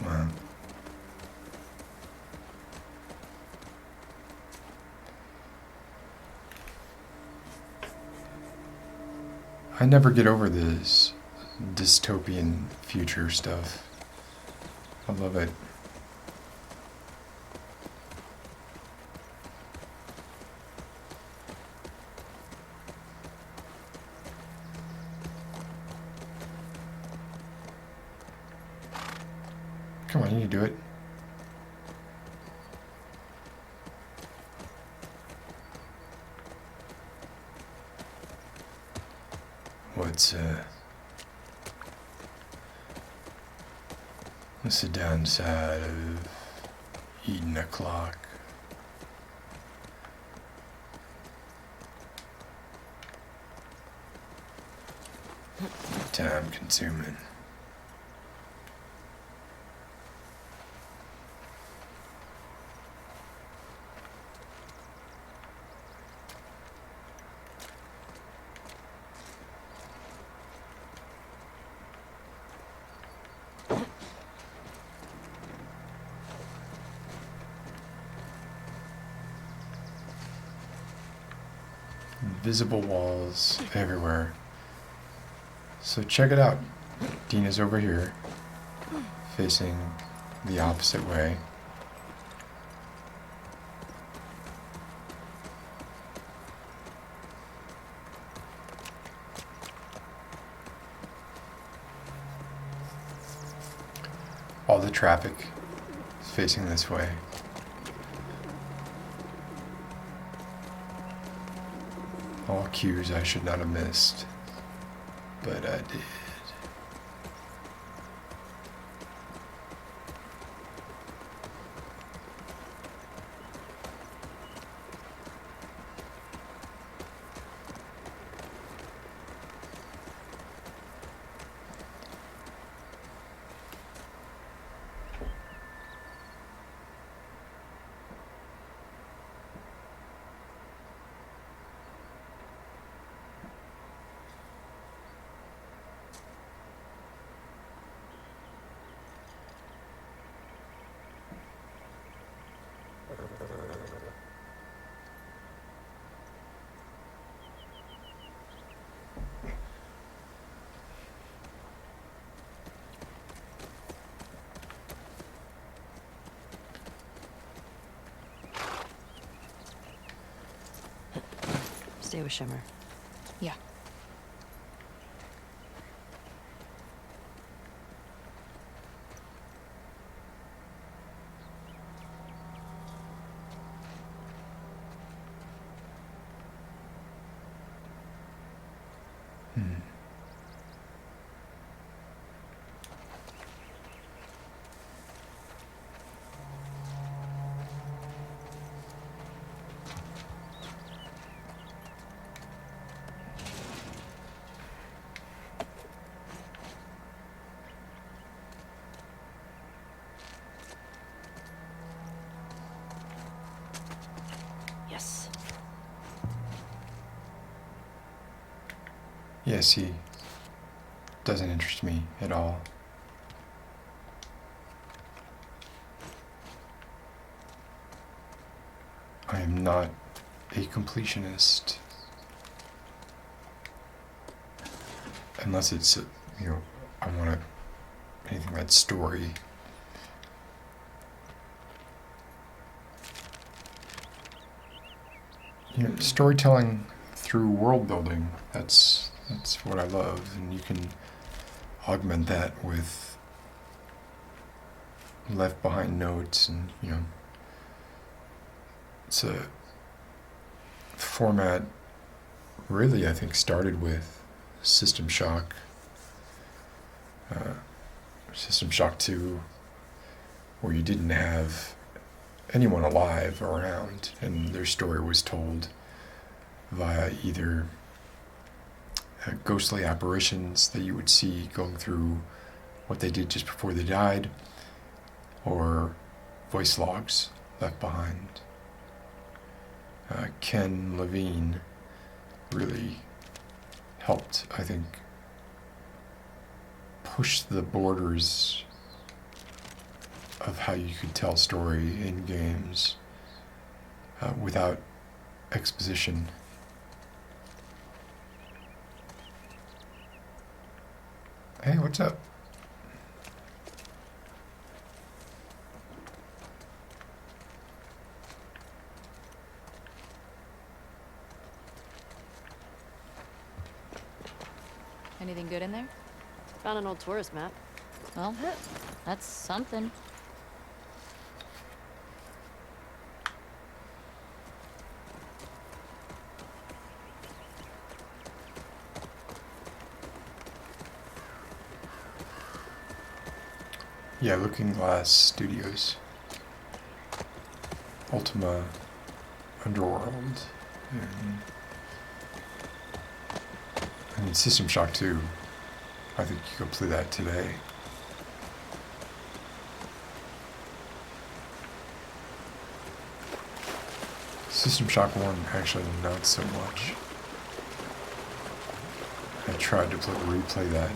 Wow. I never get over this dystopian future stuff. I love it. Come on, you can do it. What's the downside of eating a clock? Time consuming. Visible walls everywhere. So check it out. Dina's over here, facing the opposite way. All the traffic is facing this way. All cues I should not have missed, but I did. Stay with Shimmer. Yeah. Yes. Yes, he doesn't interest me at all. I am not a completionist. unless it's, you know, I want anything that's story. You know, storytelling through world building, that's what I love, and you can augment that with left behind notes, and you know, it's a format really I think started with System Shock, System Shock 2, where you didn't have anyone alive around, and their story was told via either ghostly apparitions that you would see going through what they did just before they died, or voice logs left behind. Ken Levine really helped, I think, push the borders of how you could tell story in games without exposition. Hey, what's up? Anything good in there? Found an old tourist map. Well, that's something. Yeah, Looking Glass Studios. Ultima Underworld. And System Shock 2. I think you could play that today. System Shock 1, actually not so much. I tried to replay that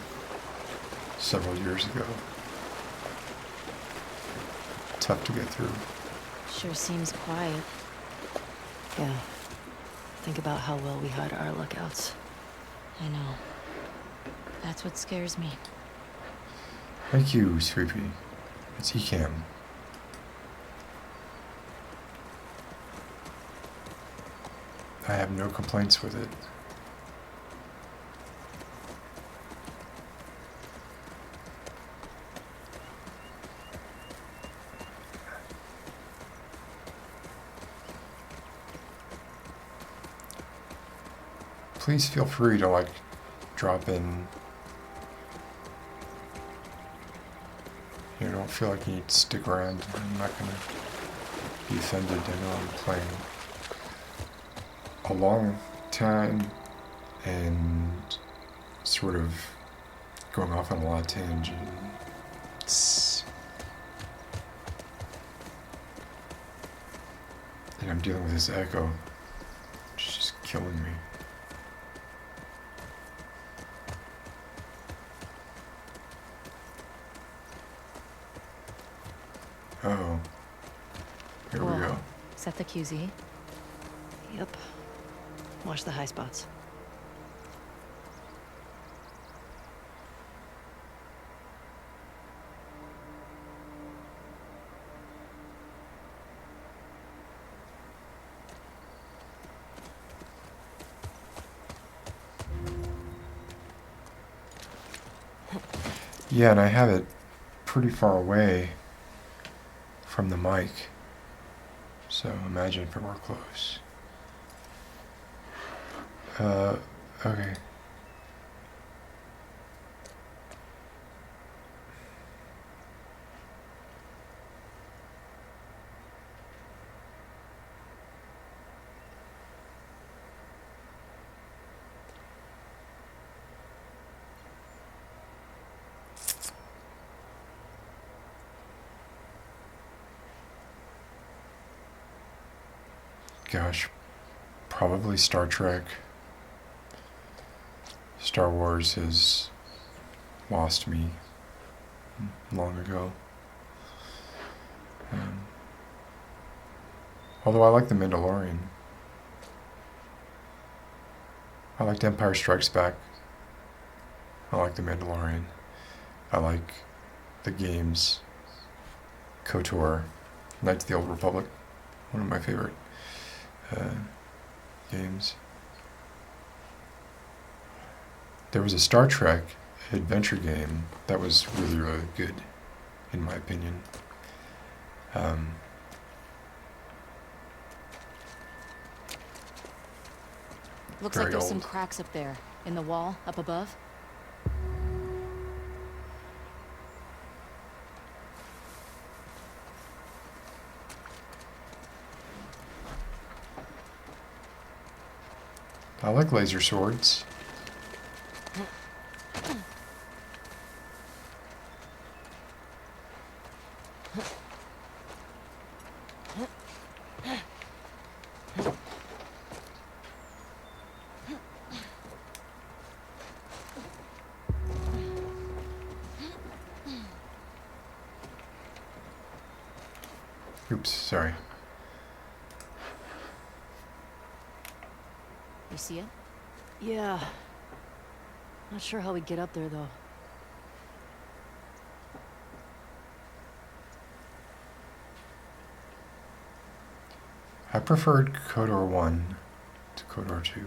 several years ago. Tough to get through. Sure seems quiet. Yeah. Think about how well we hide our lookouts. I know. That's what scares me. Thank you, Sweepy. It's Ecam. I have no complaints with it. Please feel free to like drop in. You don't feel like you need to stick around. I'm not gonna be offended. I know I'm playing a long time and sort of going off on a lot of tangents. And I'm dealing with this echo. It's just killing me. Oh, here we go. Is that the QZ? Yep. Watch the high spots. Yeah, and I have it pretty far away from the mic, so imagine if it were close. Okay. Gosh, probably Star Trek. Star Wars has lost me long ago. Although I like The Mandalorian. I liked Empire Strikes Back. I like The Mandalorian. I like the games KOTOR, Knights of the Old Republic, one of my favorite games. There was a Star Trek adventure game that was really, really good, in my opinion. Looks Very like there's some old. cracks up there, in the wall, up above. I like laser swords. Oops, sorry. You see it? Yeah. Not sure how we get up there, though. I preferred KOTOR 1 to KOTOR 2.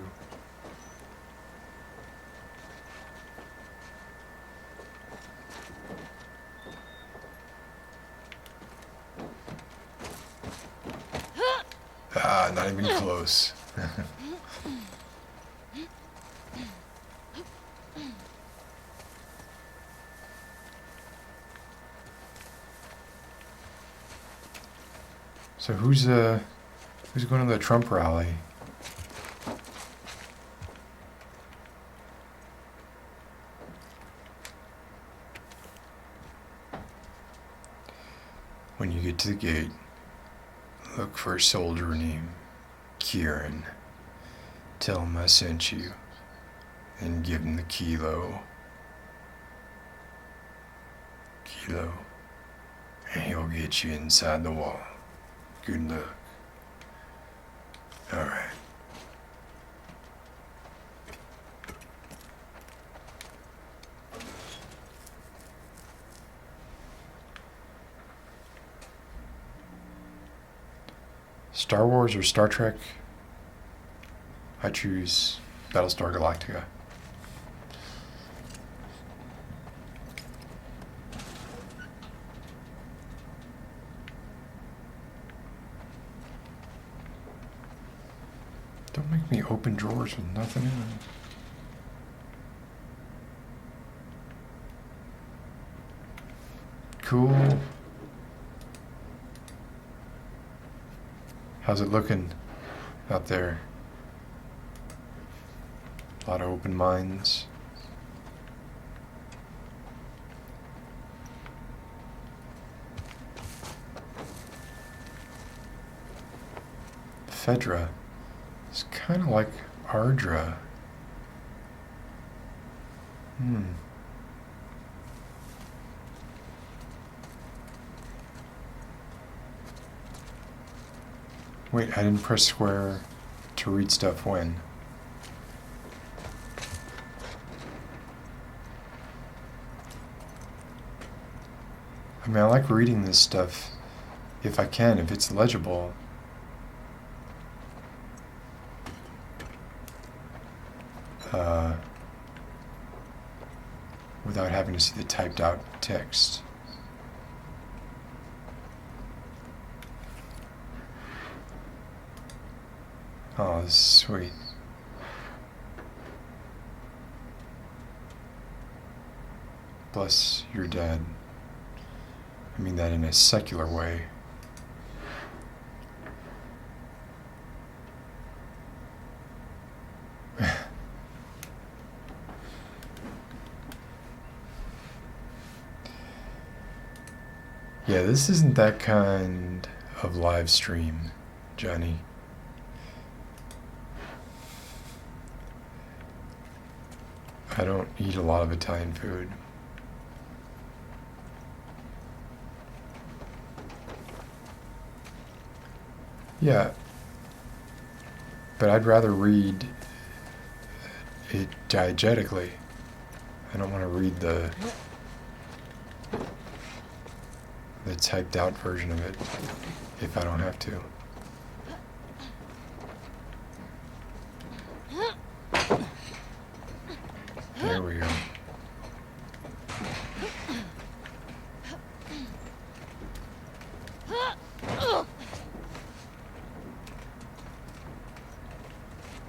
Ah, not even close. So who's going to the Trump rally? When you get to the gate, look for a soldier named Kieran. Tell him I sent you, and give him the kilo. And he'll get you inside the wall. Good luck. All right. Star Wars or Star Trek? I choose Battlestar Galactica. Don't make me open drawers with nothing in them. Cool. How's it looking out there? A lot of open minds. Fedra is kind of like Ardra. Wait, I didn't press square to read stuff when? I mean, I like reading this stuff if I can, if it's legible. Without having to see the typed out text. Oh, this is sweet. Bless your dad. I mean that in a secular way. Yeah, this isn't that kind of live stream, Johnny. I don't eat a lot of Italian food. Yeah, but I'd rather read it diegetically. I don't want to read the typed out version of it if I don't have to. There we go.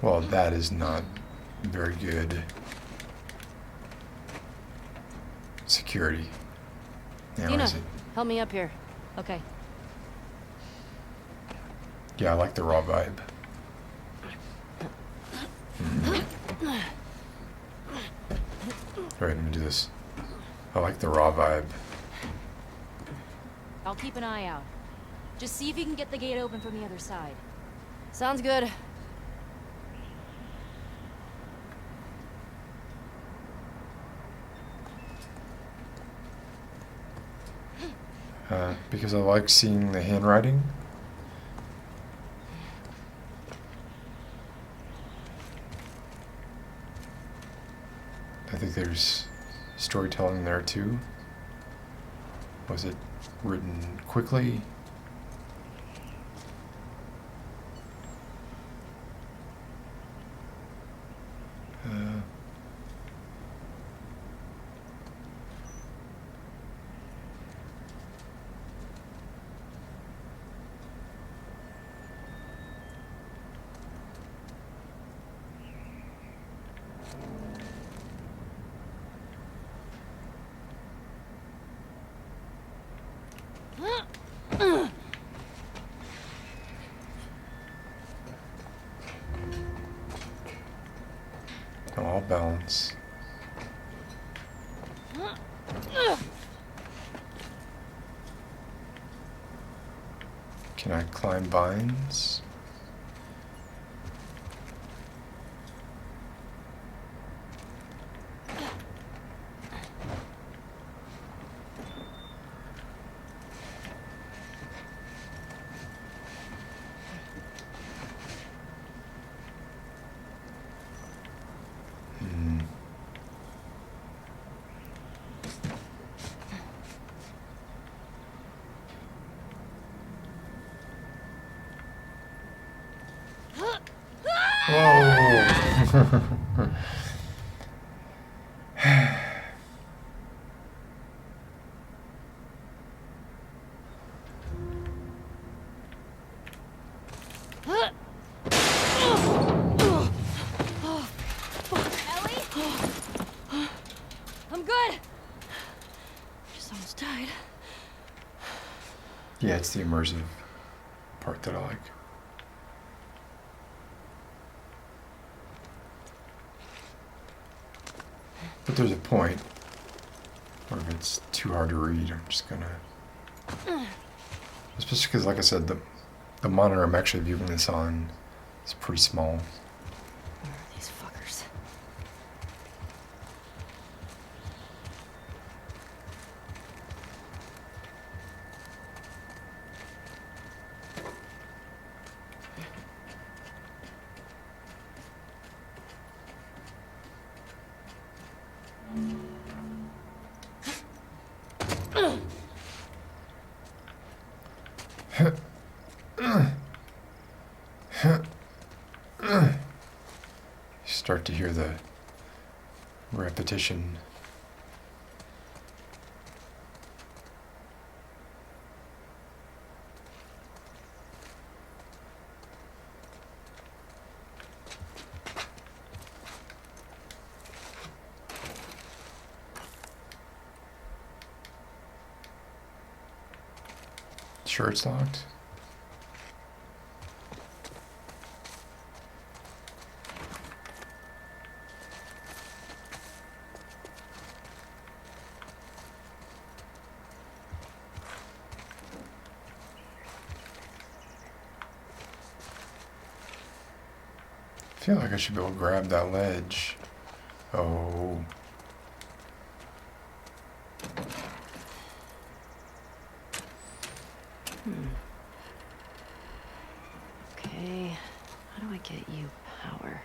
Well, that is not very good security. Now, Dina, is it? help me up here. Okay. Yeah, I like the raw vibe. Alright, let me do this. I like the raw vibe. I'll keep an eye out. Just see if you can get the gate open from the other side. Sounds good. Because I like seeing the handwriting. I think there's storytelling there too. Was it written quickly? All balance. Can I climb vines? Whoa! I'm good. Just almost died. Yeah, it's the immersive part that I like. But there's a point where if it's too hard to read, I'm just gonna... Especially because, like I said, the monitor I'm actually viewing this on is pretty small. Where are these fuckers? You start to hear the repetition. Sure it's locked? I feel like I should be able to grab that ledge. Oh. Okay, how do I get you power?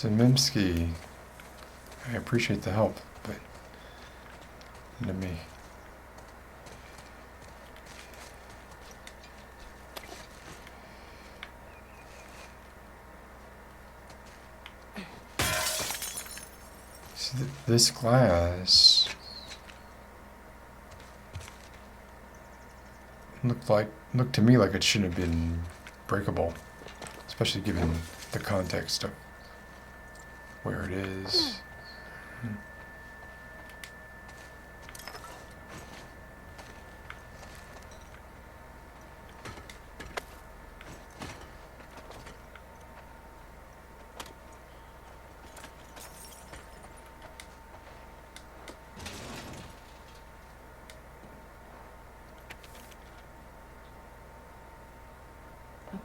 Zemimsky, I appreciate the help, but let me. See, this glass looked to me like it shouldn't have been breakable, especially given the context of where it is.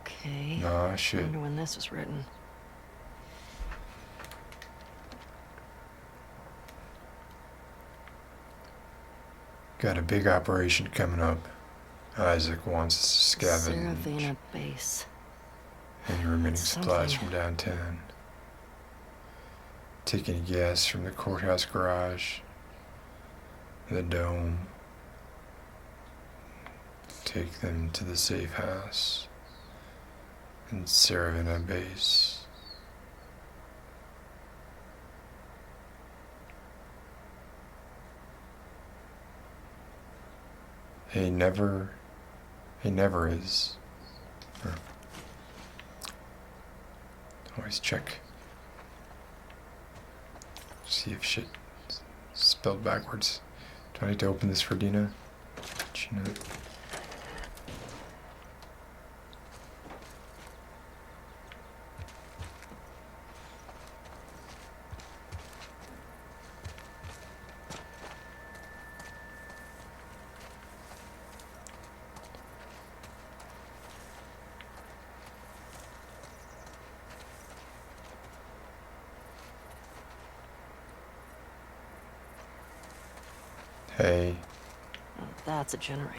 Okay. Nah, I shit. wonder when this was written. Got a big operation coming up. Isaac wants us to scavenge Seraphina base. any remaining That's supplies something. from downtown. Taking gas from the courthouse garage, the dome. Take them to the safe house in Seraphina base. He never is. Or always check. See if shit spelled backwards. Do I need to open this for Dina? She know. Hey. Oh, that's a generator.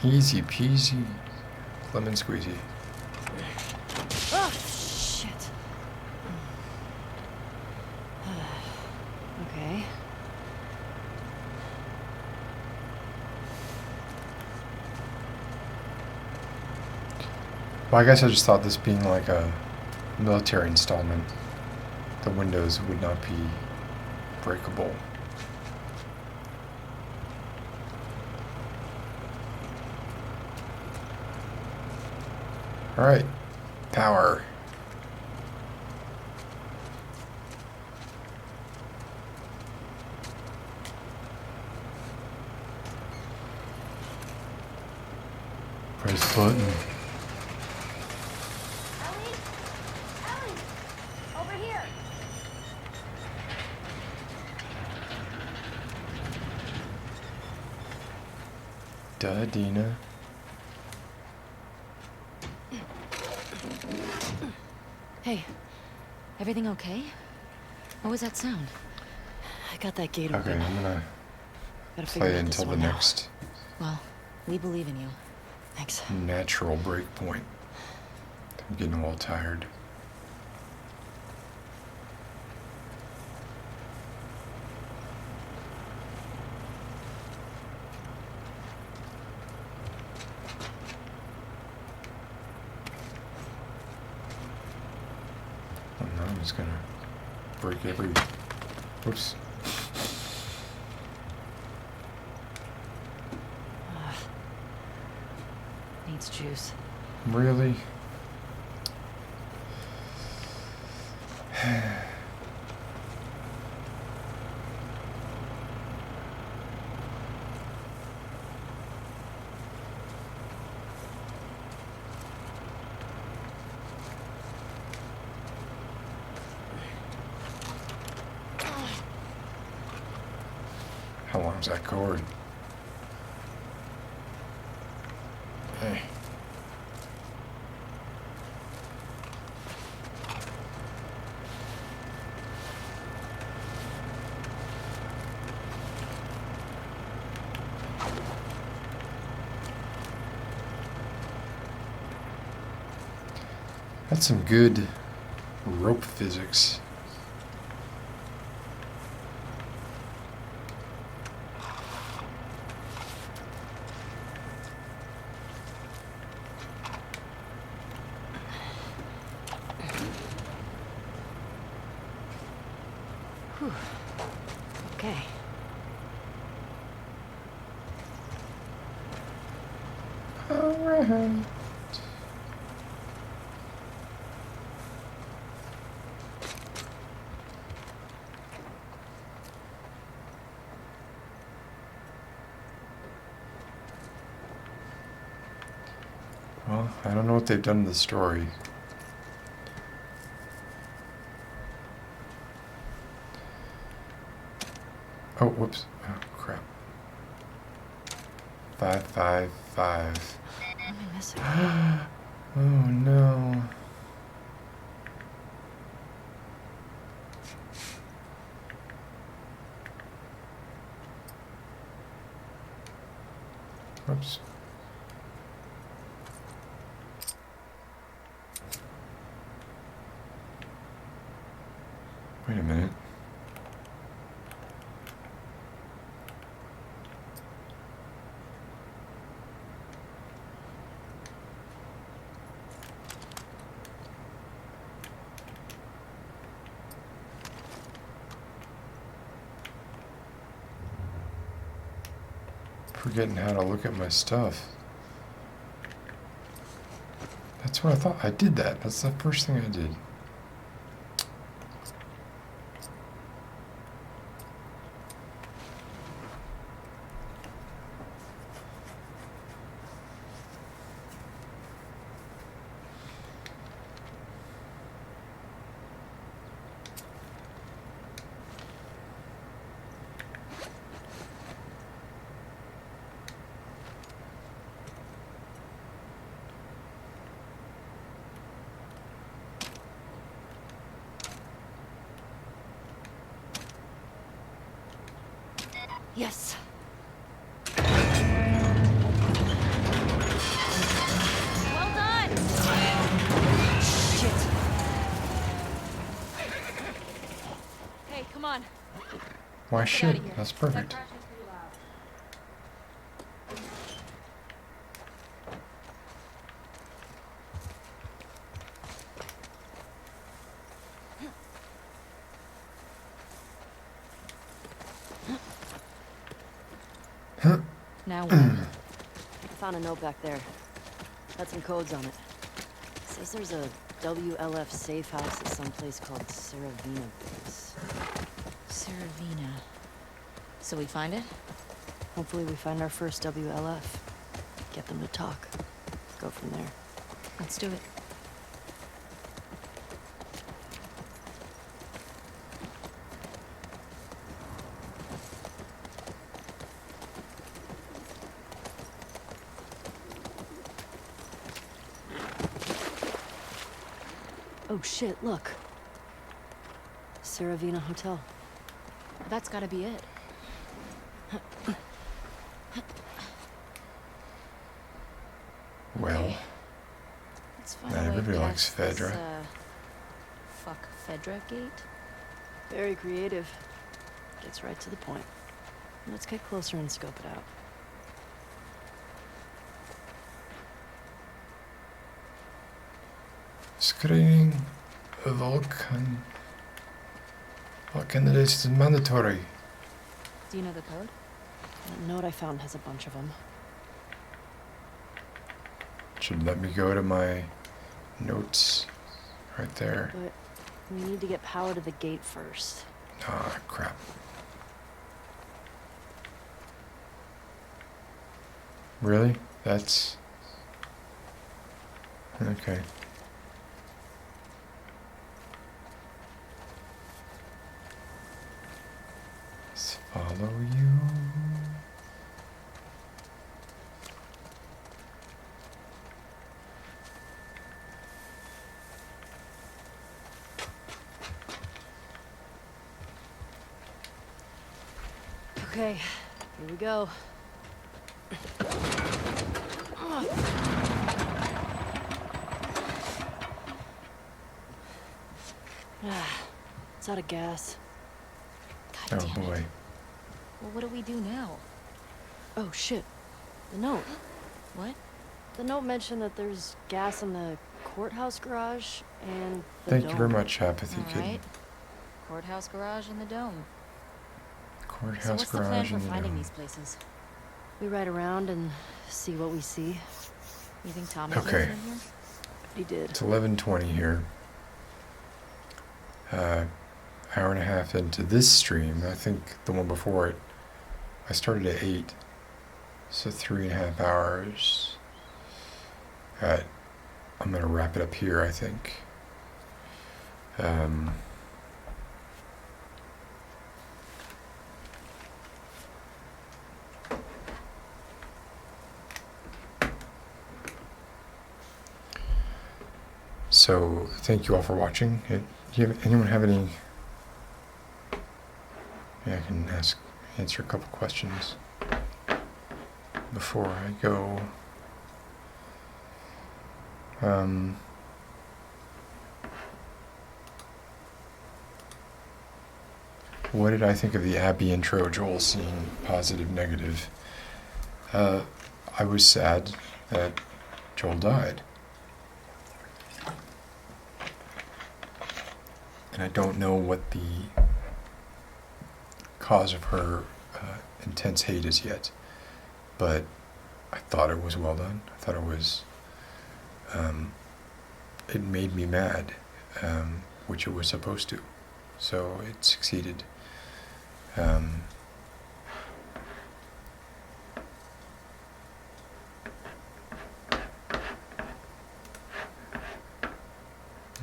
Easy peasy. Lemon squeezy. Oh, shit. Okay. Well, I guess I just thought this being like a military installment, the windows would not be breakable. Alright, power. Press button. Ellie, over here. Duh, Dina. Hey, everything okay? What was that sound? I got that gate Okay, open. I'm gonna Gotta figure play out this until the one now. next Well, we believe in you. Thanks. natural break point. I'm getting all tired. Oh no, I'm just gonna break every. Whoops. Needs juice. Really? How long's that cord? That's some good rope physics. Whew. Okay. All right. Well, I don't know what they've done to the story. Oh, whoops. Oh, crap. 555. What am I missing? Oh, no. Whoops. Wait a minute. Forgetting how to look at my stuff. That's what I thought. I did that. That's the first thing I did. Yes. Well done! Shit. Hey, come on. Why Get shit? outta here. That's perfect. That crashing's pretty loud. Now what? I found a note back there. Had some codes on it. Says there's a WLF safe house at some place called Saravina Base. Saravina. So we find it? Hopefully we find our first WLF. Get them to talk. Go from there. Let's do it. Oh shit, look. Saravina Hotel. That's gotta be it. Well, Let's find not a way everybody likes past this, Fedra. fuck Fedra gate? Very creative. Gets right to the point. Let's get closer and scope it out. Screening of all candidates is mandatory. Do you know the code? That note I found has a bunch of them. Should let me go to my notes right there. But we need to get power to the gate first. Ah, crap. Really? That's... Okay. Let's follow you. Okay, here we go. It's out of gas. God Oh damn boy. it. Well, what do we do now? Oh shit. The note. What? The note mentioned that there's gas in the courthouse garage and the Thank dome. you very much, Apathy All Kid. right. Courthouse garage and the dome. So Courthouse what's the plan garage for and the finding dome. these places? We ride around and see what we see. You think Tommy Okay. lives in here? He did. It's 11:20 here. Hour and a half into this stream. I think the one before it, I started at 8. So 3.5 hours. I'm gonna wrap it up here, I think. So thank you all for watching. Anyone have any? Yeah, I can answer a couple questions before I go. What did I think of the Abby intro Joel scene? Positive, negative. I was sad that Joel died. And I don't know what the cause of her intense hate is yet. But I thought it was well done. I thought it was... it made me mad, which it was supposed to. So it succeeded.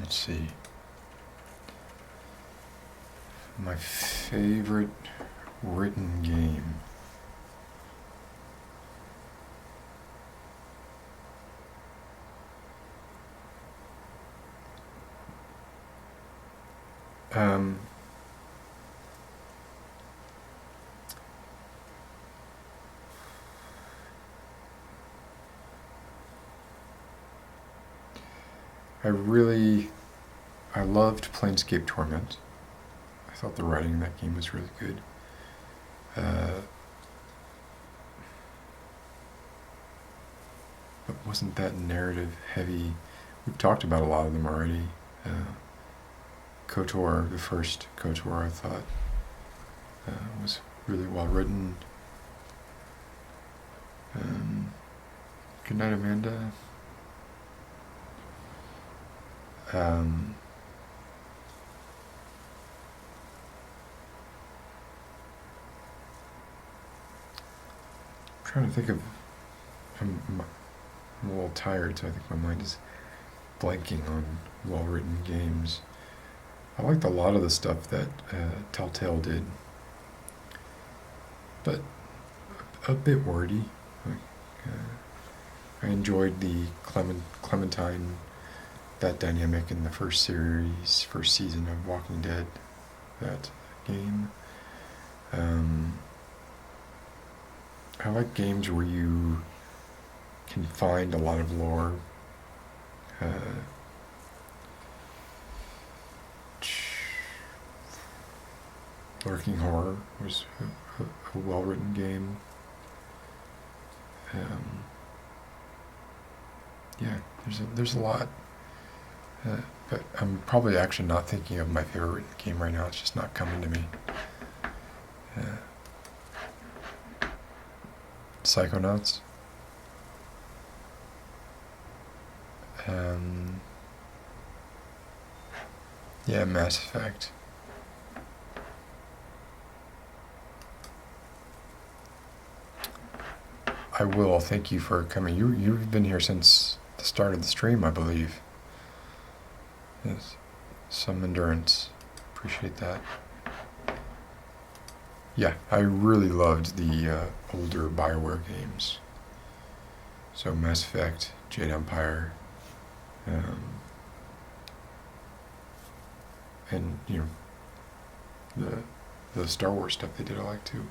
Let's see. My favorite written game. I loved Planescape Torment. I thought the writing in that game was really good. But wasn't that narrative heavy? We've talked about a lot of them already. KOTOR, the first KOTOR, I thought was really well written. Good night, Amanda. Trying to think of... I'm a little tired, so I think my mind is blanking on well-written games. I liked a lot of the stuff that Telltale did, but a bit wordy. I enjoyed the Clementine, that dynamic in the first season of Walking Dead, that game. I like games where you can find a lot of lore. Lurking Horror was a well-written game. Yeah, there's a lot. But I'm probably actually not thinking of my favorite written game right now. It's just not coming to me. Psychonauts. Yeah, Mass Effect. I will. Thank you for coming. You've been here since the start of the stream, I believe. Yes. Some endurance. Appreciate that. Yeah, I really loved the older BioWare games. So Mass Effect, Jade Empire, and the Star Wars stuff they did I like too.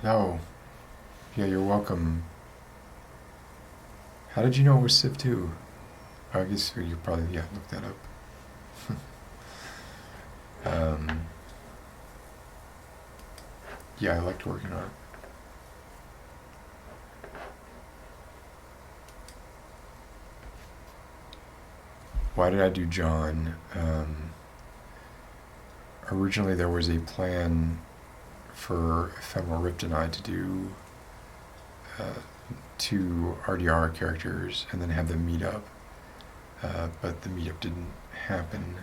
Oh, yeah, you're welcome. How did you know it was Civ 2? I guess you probably, yeah, look that up. Yeah, I liked working on it. Why did I do John? Originally there was a plan for Ephemeral Rift and I to do 2 RDR characters and then have them meet up. But the meetup didn't happen.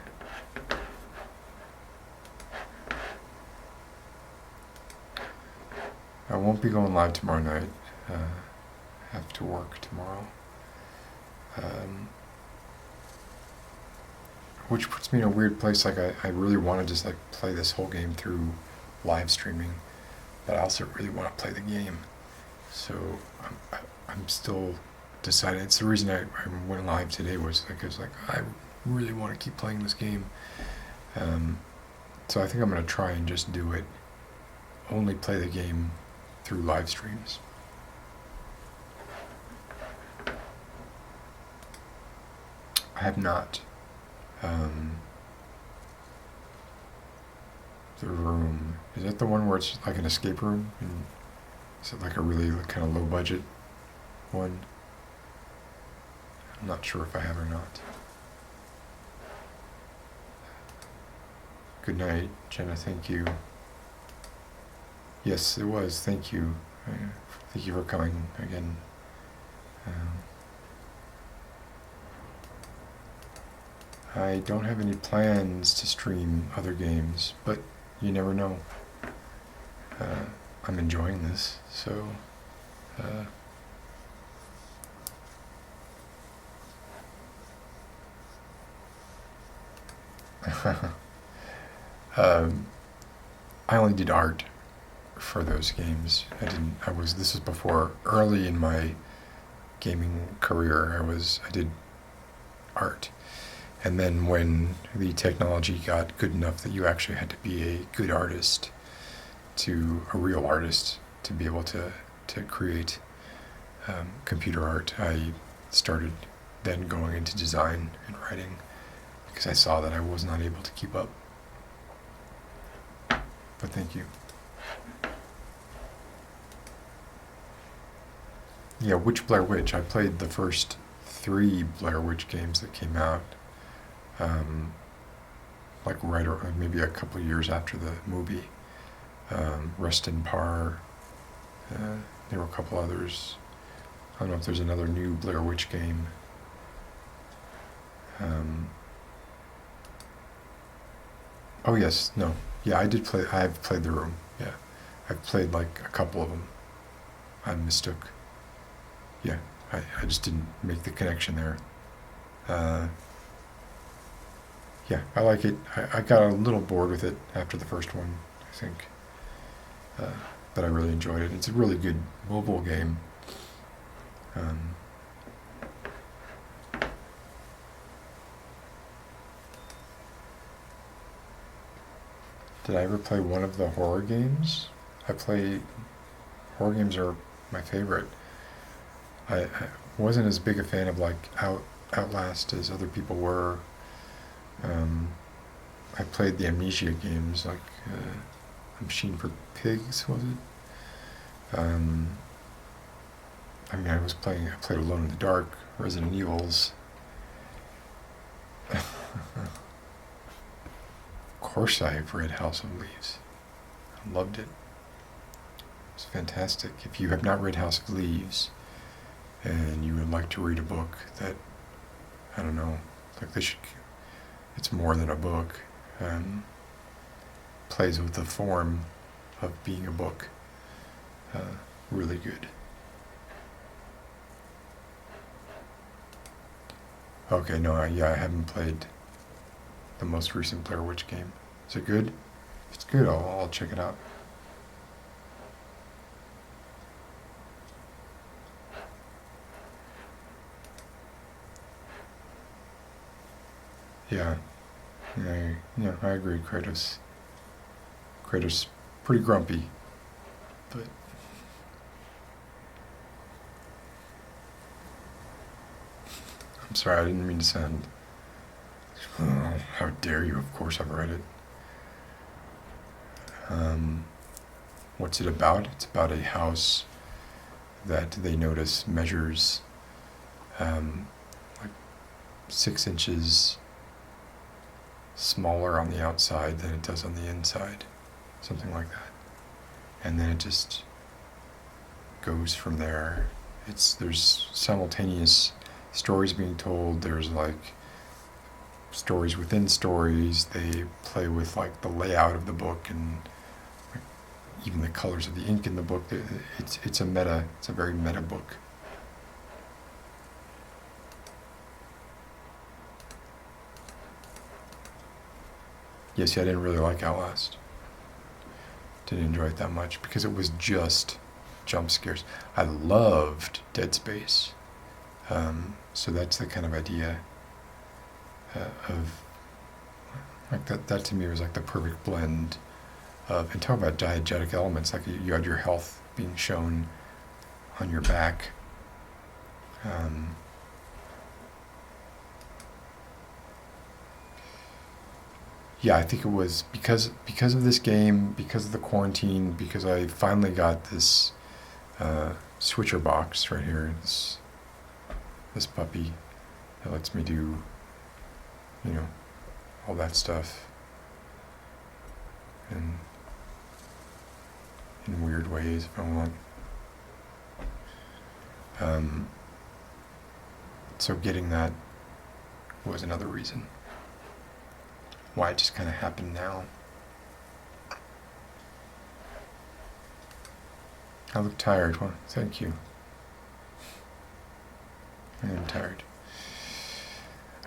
I won't be going live tomorrow night. Have to work tomorrow. Which puts me in a weird place. Like I really want to just like play this whole game through live streaming, but I also really want to play the game. So I'm still deciding. It's the reason I went live today was because like I really want to keep playing this game. So I think I'm gonna try and just do it. Only play the game through live streams. I have not. The room, is that the one where it's like an escape room? And is it like a really kind of low budget one? I'm not sure if I have or not. Good night, Jenna, thank you. Yes, it was, thank you. Thank you for coming again. I don't have any plans to stream other games, but you never know. I'm enjoying this, so I only did art for those games. This was before, early in my gaming career, I did art. And then when the technology got good enough that you actually had to be a good artist, a real artist, to be able to create computer art, I started then going into design and writing because I saw that I was not able to keep up. But thank you. Yeah, which Blair Witch? I played the first 3 Blair Witch games that came out. Like right or maybe a couple years after the movie. Rest in Par. There were a couple others. I don't know if there's another new Blair Witch game. Oh yes, no. Yeah, I've played The Room. Yeah. I've played like a couple of them. I mistook. Yeah, I just didn't make the connection there. Yeah, I like it. I got a little bored with it after the first one, I think. But I really enjoyed it. It's a really good mobile game. Did I ever play one of the horror games? Horror games are my favorite. I wasn't as big a fan of like Outlast as other people were. I played the Amnesia games, like A Machine for Pigs, was it? I mean, I played Alone in the Dark, Resident Evils. Of course I've read House of Leaves. I loved it. It's fantastic. If you have not read House of Leaves, and you would like to read a book that, I don't know, like it's more than a book, plays with the form of being a book. Really good. Okay, no, I haven't played the most recent Blair Witch game. Is it good? If it's good, I'll check it out. Yeah, I agree. Kratos pretty grumpy, but I'm sorry, I didn't mean to sound. Oh, how dare you? Of course I've read it. What's it about? It's about a house that they notice measures like 6 inches smaller on the outside than it does on the inside, something like that. And then it just goes from there. There's simultaneous stories being told. There's like stories within stories. They play with like the layout of the book and like, even the colors of the ink in the book. It's a very meta book. Yes, I didn't really like Outlast. Didn't enjoy it that much because it was just jump scares. I loved Dead Space. So that's the kind of idea of like that to me was like the perfect blend of, and talk about diegetic elements, like you had your health being shown on your back. Yeah, I think it was because of this game, because of the quarantine, because I finally got this switcher box right here, this puppy that lets me do, all that stuff, and in weird ways if I want. So getting that was another reason why it just kind of happened now. I look tired. Well, thank you. I am tired.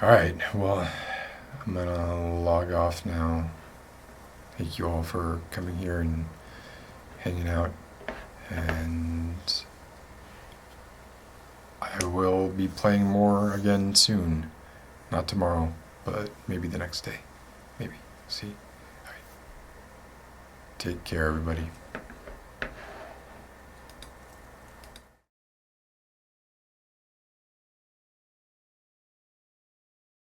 Alright, well, I'm gonna log off now. Thank you all for coming here and hanging out. And I will be playing more again soon. Not tomorrow, but maybe the next day. Maybe. See? Alright. Take care, everybody.